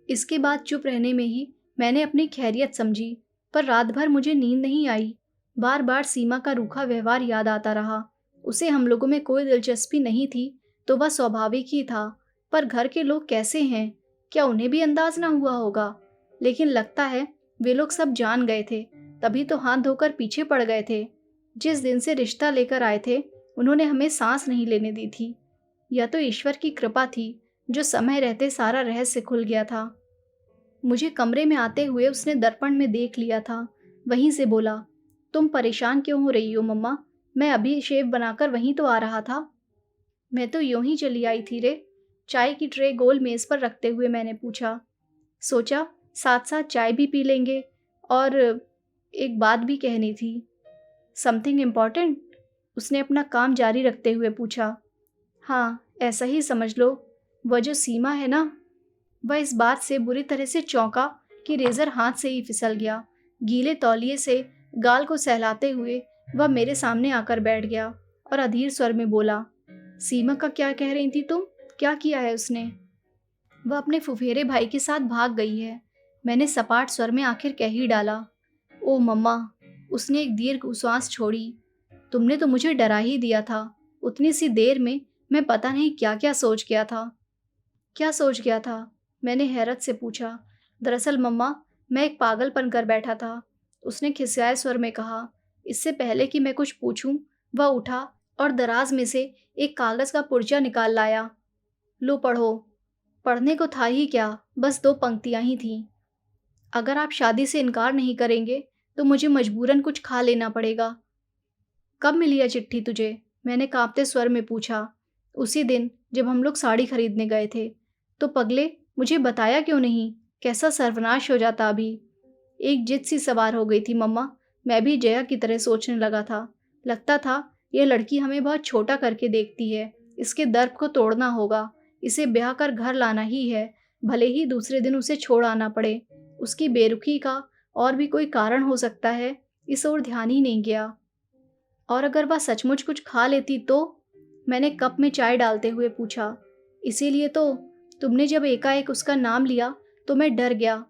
इसके बाद चुप रहने में ही मैंने अपनी खैरियत समझी, पर रात भर मुझे नींद नहीं आई। बार बार सीमा का रूखा व्यवहार याद आता रहा। उसे हम लोगों में कोई दिलचस्पी नहीं थी, तो वह स्वाभाविक ही था। पर घर के लोग कैसे हैं, क्या उन्हें भी अंदाज ना हुआ होगा? लेकिन लगता है वे लोग सब जान गए थे, तभी तो हाथ धोकर पीछे पड़ गए थे। जिस दिन से रिश्ता लेकर आए थे, उन्होंने हमें सांस नहीं लेने दी थी। यह तो ईश्वर की कृपा थी, जो समय रहते सारा रहस्य खुल गया था। मुझे कमरे में आते हुए उसने दर्पण में देख लिया था। वहीं से बोला, तुम परेशान क्यों हो रही हो मम्मा? मैं अभी शेव बनाकर वहीं तो आ रहा था। मैं तो यूं ही चली आई थी रे। चाय की ट्रे गोल मेज पर रखते हुए मैंने पूछा। सोचा साथ साथ चाय भी पी लेंगे, और एक बात भी कहनी थी। Something important? उसने अपना काम जारी रखते हुए पूछा। हाँ, ऐसा ही समझ लो। वह जो सीमा है ना, वह इस बात से बुरी तरह से चौंका कि रेजर हाथ से ही फिसल गया। गीले तौलिए से गाल को सहलाते हुए वह मेरे सामने आकर बैठ गया और अधीर स्वर में बोला, सीमा का क्या कह रही थी तुम? क्या किया है उसने? वह अपने फुफेरे भाई के साथ भाग गई है। मैंने सपाट स्वर में आखिर कह ही डाला। ओ मम्मा, उसने एक दीर्घ श्वास छोड़ी। तुमने तो मुझे डरा ही दिया था। उतनी सी देर में मैं पता नहीं क्या क्या सोच गया था। क्या सोच गया था? मैंने हैरत से पूछा। दरअसल मम्मा, मैं एक पागलपन कर बैठा था, उसने खिसियाए स्वर में कहा। इससे पहले कि मैं कुछ पूछूं, वह उठा और दराज में से एक कागज का पुर्जा निकाल लाया। लो पढ़ो। पढ़ने को था ही क्या, बस 2 पंक्तियां ही थीं। अगर आप शादी से इनकार नहीं करेंगे तो मुझे मजबूरन कुछ खा लेना पड़ेगा। कब मिली यह चिट्ठी तुझे? मैंने कांपते स्वर में पूछा। उसी दिन जब हम लोग साड़ी खरीदने गए थे। तो पगले, मुझे बताया क्यों नहीं? कैसा सर्वनाश हो जाता अभी। एक जिद सी सवार हो गई थी मम्मा। मैं भी जया की तरह सोचने लगा था। लगता था यह लड़की हमें बहुत छोटा करके देखती है। इसके दर्प को तोड़ना होगा। इसे ब्याह कर घर लाना ही है, भले ही दूसरे दिन उसे छोड़ आना पड़े। उसकी बेरुखी का और भी कोई कारण हो सकता है, इस ओर ध्यान ही नहीं गया। और अगर वह सचमुच कुछ खा लेती तो? मैंने कप में चाय डालते हुए पूछा। इसीलिए तो तुमने जब एकाएक उसका नाम लिया तो मैं डर गया।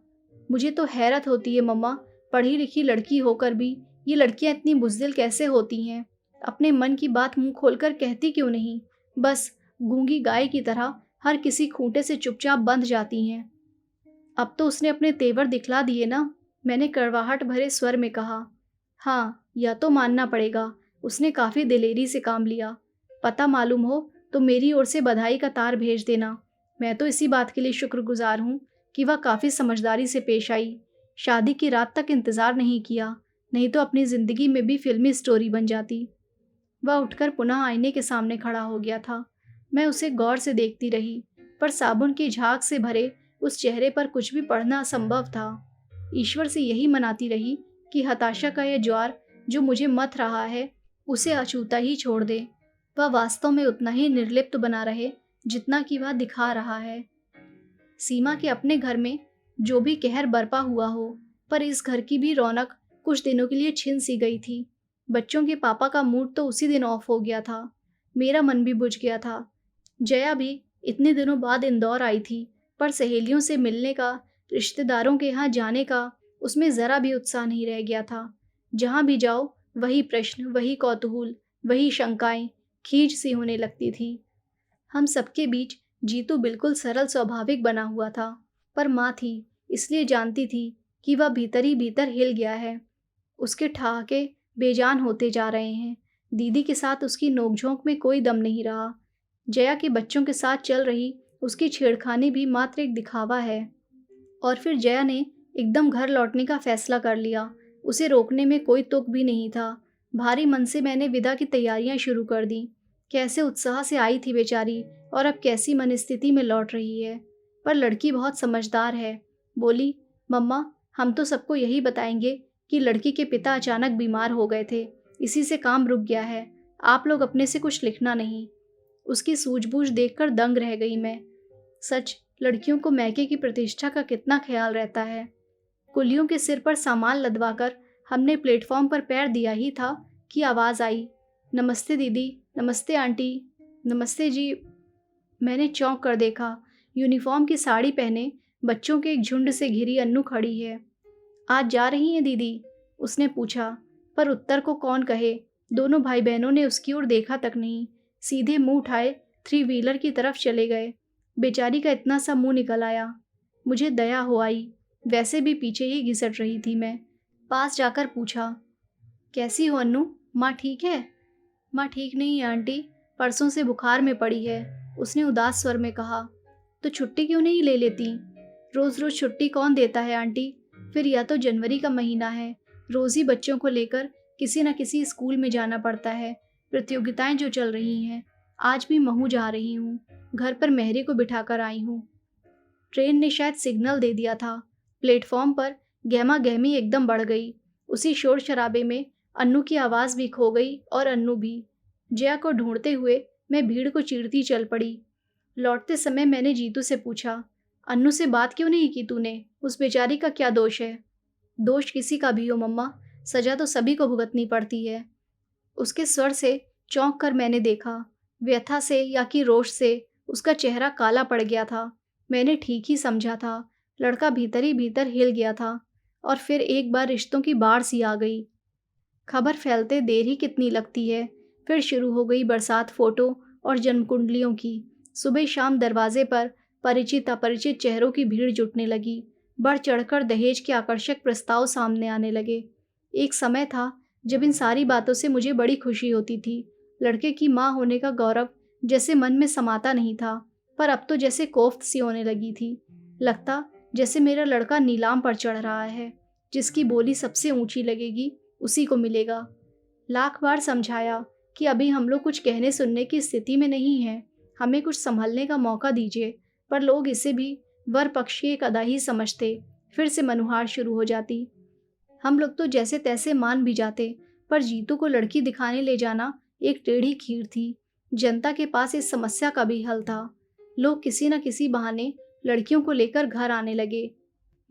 मुझे तो हैरत होती है मम्मा, पढ़ी लिखी लड़की होकर भी ये लड़कियां इतनी बुज़दिल कैसे होती हैं? अपने मन की बात मुंह खोलकर कहती क्यों नहीं? बस गूंगी गाय की तरह हर किसी खूंटे से चुपचाप बंध जाती हैं। अब तो उसने अपने तेवर दिखला दिए ना, मैंने कड़वाहट भरे स्वर में कहा। हाँ, यह तो मानना पड़ेगा, उसने काफ़ी दिलेरी से काम लिया। पता मालूम हो तो मेरी ओर से बधाई का तार भेज देना। मैं तो इसी बात के लिए शुक्रगुजार हूँ कि वह काफ़ी समझदारी से पेश आई। शादी की रात तक इंतज़ार नहीं किया, नहीं तो अपनी ज़िंदगी में भी फिल्मी स्टोरी बन जाती। वह उठकर पुनः आईने के सामने खड़ा हो गया था। मैं उसे गौर से देखती रही, पर साबुन की झाग से भरे उस चेहरे पर कुछ भी पढ़ना असंभव था। ईश्वर से यही मनाती रही कि हताशा का यह ज्वार जो मुझे मथ रहा है, उसे अछूता ही छोड़ दे। वह वास्तव में उतना ही निर्लिप्त बना रहे जितना कि वह दिखा रहा है। सीमा के अपने घर में जो भी कहर बरपा हुआ हो, पर इस घर की भी रौनक कुछ दिनों के लिए छिन सी गई थी। बच्चों के पापा का मूड तो उसी दिन ऑफ हो गया था। मेरा मन भी बुझ गया था। जया भी इतने दिनों बाद इंदौर आई थी, पर सहेलियों से मिलने का, रिश्तेदारों के यहाँ जाने का उसमें ज़रा भी उत्साह नहीं रह गया था। जहाँ भी जाओ वही प्रश्न, वही कौतूहल, वही शंकाएं खींच सी होने लगती थी। हम सबके बीच जीतू बिल्कुल सरल स्वाभाविक बना हुआ था, पर माँ थी, इसलिए जानती थी कि वह भीतर ही भीतर हिल गया है। उसके ठहाके बेजान होते जा रहे हैं। दीदी के साथ उसकी नोकझोंक में कोई दम नहीं रहा। जया के बच्चों के साथ चल रही उसकी छेड़खानी भी मात्र एक दिखावा है। और फिर जया ने एकदम घर लौटने का फैसला कर लिया। उसे रोकने में कोई तुक भी नहीं था। भारी मन से मैंने विदा की तैयारियां शुरू कर दी। कैसे उत्साह से आई थी बेचारी, और अब कैसी मनस्थिति में लौट रही है। पर लड़की बहुत समझदार है। बोली, मम्मा, हम तो सबको यही बताएंगे कि लड़की के पिता अचानक बीमार हो गए थे, इसी से काम रुक गया है। आप लोग अपने से कुछ लिखना नहीं। उसकी सूझबूझ देखकर दंग रह गई मैं। सच, लड़कियों को मैके की प्रतिष्ठा का कितना ख्याल रहता है। कुलियों के सिर पर सामान लदवाकर हमने प्लेटफॉर्म पर पैर दिया ही था कि आवाज़ आई, नमस्ते दीदी, नमस्ते आंटी, नमस्ते जी। मैंने चौंक कर देखा। यूनिफॉर्म की साड़ी पहने बच्चों के एक झुंड से घिरी अन्नू खड़ी है। आज जा रही हैं दीदी? उसने पूछा, पर उत्तर को कौन कहे। दोनों भाई बहनों ने उसकी ओर देखा तक नहीं, सीधे मुंह उठाए 3 व्हीलर की तरफ चले गए। बेचारी का इतना सा मुंह निकल आया। मुझे दया हो आई। वैसे भी पीछे ही घिसट रही थी मैं। पास जाकर पूछा, कैसी हो अन्नू? माँ ठीक है? माँ ठीक नहीं है आंटी, परसों से बुखार में पड़ी है, उसने उदास स्वर में कहा। तो छुट्टी क्यों नहीं ले लेती? रोज़ रोज़ छुट्टी कौन देता है आंटी? फिर या तो जनवरी का महीना है, रोज़ ही बच्चों को लेकर किसी न किसी स्कूल में जाना पड़ता है। प्रतियोगिताएं जो चल रही हैं, आज भी महू जा रही हूँ। घर पर मेहरी को बिठाकर आई हूँ। ट्रेन ने शायद सिग्नल दे दिया था। प्लेटफॉर्म पर गहमा गहमी एकदम बढ़ गई। उसी शोर शराबे में अन्नू की आवाज़ भी खो गई और अन्नू भी। जया को ढूंढते हुए मैं भीड़ को चीरती चल पड़ी। लौटते समय मैंने जीतू से पूछा, अन्नू से बात क्यों नहीं की तूने? उस बेचारी का क्या दोष है? दोष किसी का भी हो मम्मा, सजा तो सभी को भुगतनी पड़ती है। उसके स्वर से चौंक कर मैंने देखा। व्यथा से या कि रोष से उसका चेहरा काला पड़ गया था। मैंने ठीक ही समझा था। लड़का भीतर ही भीतर हिल गया था और फिर एक बार रिश्तों की बाढ़ सी आ गई। खबर फैलते देर ही कितनी लगती है। फिर शुरू हो गई बरसात फोटो और जन्म कुंडलियों की। सुबह शाम दरवाजे पर परिचित अपरिचित चेहरों की भीड़ जुटने लगी। बढ़ चढ़कर दहेज के आकर्षक प्रस्ताव सामने आने लगे। एक समय था जब इन सारी बातों से मुझे बड़ी खुशी होती थी। लड़के की माँ होने का गौरव जैसे मन में समाता नहीं था, पर अब तो जैसे कोफ्त सी होने लगी थी। लगता जैसे मेरा लड़का नीलाम पर चढ़ रहा है। जिसकी बोली सबसे ऊंची लगेगी उसी को मिलेगा। लाख बार समझाया कि अभी हम लोग कुछ कहने सुनने की स्थिति में नहीं हैं, हमें कुछ संभलने का मौका दीजिए, पर लोग इसे भी वर पक्ष की एक अदा ही समझते। फिर से मनुहार शुरू हो जाती। हम लोग तो जैसे तैसे मान भी जाते, पर जीतू को लड़की दिखाने ले जाना एक टेढ़ी खीर थी। जनता के पास इस समस्या का भी हल था। लोग किसी न किसी बहाने लड़कियों को लेकर घर आने लगे।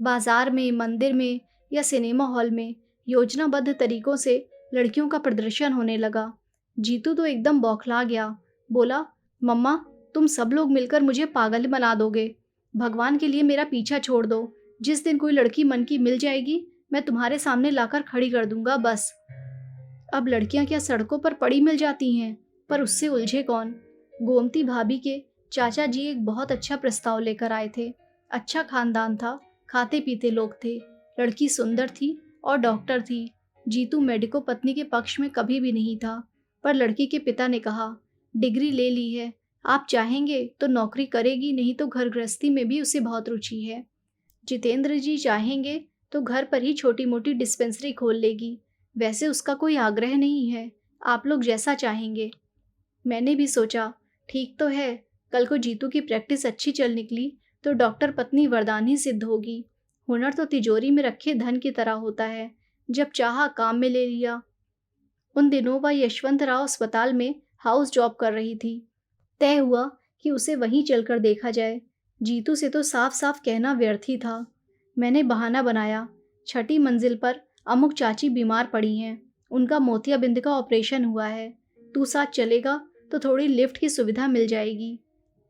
बाजार में, मंदिर में या सिनेमा हॉल में योजनाबद्ध तरीकों से लड़कियों का प्रदर्शन होने लगा। जीतू तो एकदम बौखला गया। बोला, मम्मा तुम सब लोग मिलकर मुझे पागल बना दोगे। भगवान के लिए मेरा पीछा छोड़ दो। जिस दिन कोई लड़की मन की मिल जाएगी मैं तुम्हारे सामने लाकर खड़ी कर दूंगा बस। अब लड़कियां क्या सड़कों पर पड़ी मिल जाती हैं, पर उससे उलझे कौन। गोमती भाभी के चाचा जी एक बहुत अच्छा प्रस्ताव लेकर आए थे। अच्छा खानदान था, खाते पीते लोग थे। लड़की सुंदर थी और डॉक्टर थी। जीतू मेडिको पत्नी के पक्ष में कभी भी नहीं था, पर लड़की के पिता ने कहा, डिग्री ले ली है, आप चाहेंगे तो नौकरी करेगी, नहीं तो घर गृहस्थी में भी उसे बहुत रुचि है। जितेंद्र जी चाहेंगे तो घर पर ही छोटी मोटी डिस्पेंसरी खोल लेगी। वैसे उसका कोई आग्रह नहीं है, आप लोग जैसा चाहेंगे। मैंने भी सोचा, ठीक तो है, कल को जीतू की प्रैक्टिस अच्छी चल निकली तो डॉक्टर पत्नी वरदान ही सिद्ध होगी। हुनर तो तिजोरी में रखे धन की तरह होता है, जब चाहा काम में ले लिया। उन दिनों वह यशवंतराव अस्पताल में हाउस जॉब कर रही थी। तय हुआ कि उसे वहीं चलकर देखा जाए। जीतू से तो साफ साफ कहना व्यर्थ ही था। मैंने बहाना बनाया, छठी मंजिल पर अमुक चाची बीमार पड़ी हैं, उनका मोतियाबिंद का ऑपरेशन हुआ है, तू साथ चलेगा तो थोड़ी लिफ्ट की सुविधा मिल जाएगी।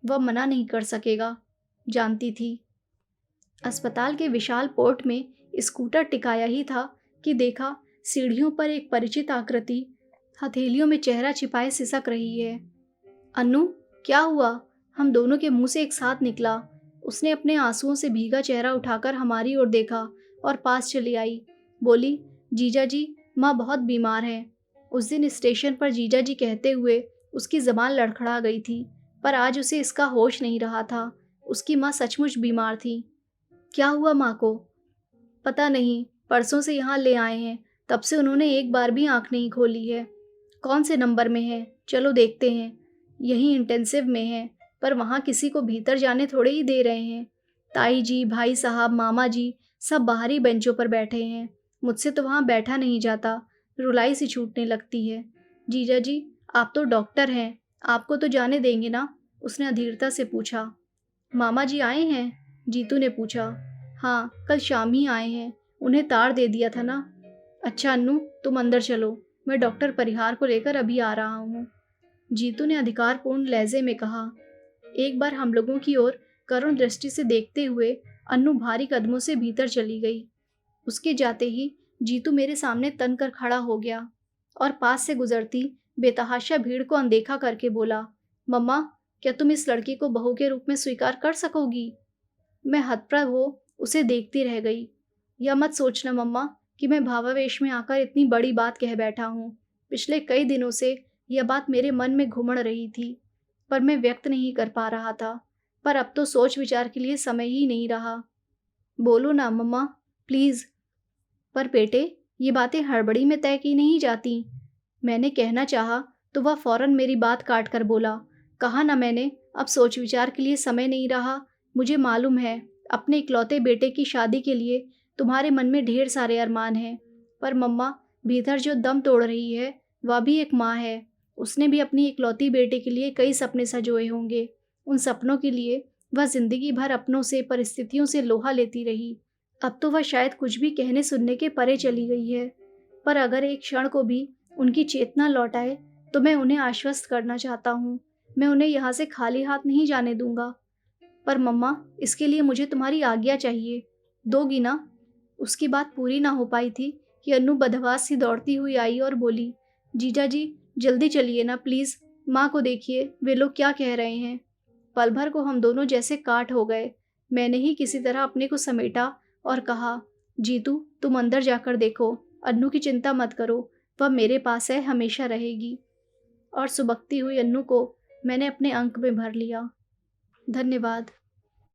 वह मना नहीं कर सकेगा, जानती थी। अस्पताल के विशाल पोर्ट में स्कूटर टिकाया ही था कि देखा सीढ़ियों पर एक परिचित आकृति हथेलियों में चेहरा छिपाए सिसक रही है। अन्नू, क्या हुआ? हम दोनों के मुंह से एक साथ निकला। उसने अपने आंसुओं से भीगा चेहरा उठाकर हमारी ओर देखा और पास चली आई। बोली, जीजा जी, माँ बहुत बीमार हैं। उस दिन स्टेशन पर जीजा जी कहते हुए उसकी ज़बान लड़खड़ा गई थी, पर आज उसे इसका होश नहीं रहा था। उसकी माँ सचमुच बीमार थी। क्या हुआ माँ को? पता नहीं, परसों से यहाँ ले आए हैं, तब से उन्होंने एक बार भी आंख नहीं खोली है। कौन से नंबर में है? चलो देखते हैं। यही इंटेंसिव में है, पर वहाँ किसी को भीतर जाने थोड़े ही दे रहे हैं। ताई जी, भाई साहब, मामा जी सब बाहरी बेंचों पर बैठे हैं। मुझसे तो वहाँ बैठा नहीं जाता, रुलाई सी छूटने लगती है। जीजा जी, आप तो डॉक्टर हैं, आपको तो जाने देंगे ना? उसने अधीरता से पूछा। मामा जी आए हैं? जीतू ने पूछा। हाँ, कल शाम ही आए हैं, उन्हें तार दे दिया था ना। अच्छा अन्नू, तुम अंदर चलो, मैं डॉक्टर परिहार को लेकर अभी आ रहा हूँ, जीतू ने अधिकारपूर्ण लहजे में कहा। एक बार हम लोगों की ओर करुण दृष्टि से देखते हुए अन्नू भारी कदमों से भीतर चली गई। उसके जाते ही जीतू मेरे सामने तन कर खड़ा हो गया और पास से गुजरती बेतहाशा भीड़ को अनदेखा करके बोला, मम्मा, क्या तुम इस लड़की को बहू के रूप में स्वीकार कर सकोगी? मैं हतप्रभ हो उसे देखती रह गई। यह मत सोचना मम्मा कि मैं भावावेश में आकर इतनी बड़ी बात कह बैठा हूँ। पिछले कई दिनों से यह बात मेरे मन में घुमड़ रही थी, पर मैं व्यक्त नहीं कर पा रहा था। पर अब तो सोच विचार के लिए समय ही नहीं रहा। बोलो ना मम्मा, प्लीज़। पर बेटे, ये बातें हड़बड़ी में तय की नहीं जाती। मैंने कहना चाहा तो वह फौरन मेरी बात काट कर बोला, कहा ना मैंने, अब सोच विचार के लिए समय नहीं रहा। मुझे मालूम है अपने इकलौते बेटे की शादी के लिए तुम्हारे मन में ढेर सारे अरमान हैं, पर मम्मा, भीतर जो दम तोड़ रही है वह भी एक माँ है। उसने भी अपनी इकलौती बेटे के लिए कई सपने संजोए होंगे। उन सपनों के लिए वह ज़िंदगी भर अपनों से, परिस्थितियों से लोहा लेती रही। अब तो वह शायद कुछ भी कहने सुनने के परे चली गई है। पर अगर एक क्षण को भी उनकी चेतना लौट आए, तो मैं उन्हें आश्वस्त करना चाहता हूँ। मैं उन्हें यहाँ से खाली हाथ नहीं जाने दूँगा। पर मम्मा, इसके लिए मुझे तुम्हारी आज्ञा चाहिए। दोगी ना? उसकी बात पूरी ना हो पाई थी कि अन्नू बदहवास सी दौड़ती हुई आई और बोली, जीजा जी, जल्दी चलिए ना प्लीज़। माँ को देखिए, वे लोग क्या कह रहे हैं। पल भर को हम दोनों जैसे काट हो गए। मैंने ही किसी तरह अपने को समेटा और कहा, जीतू, तुम अंदर जाकर देखो। अन्नू की चिंता मत करो, वह मेरे पास है, हमेशा रहेगी। और सुबकती हुई अन्नू को मैंने अपने अंक में भर लिया। धन्यवाद।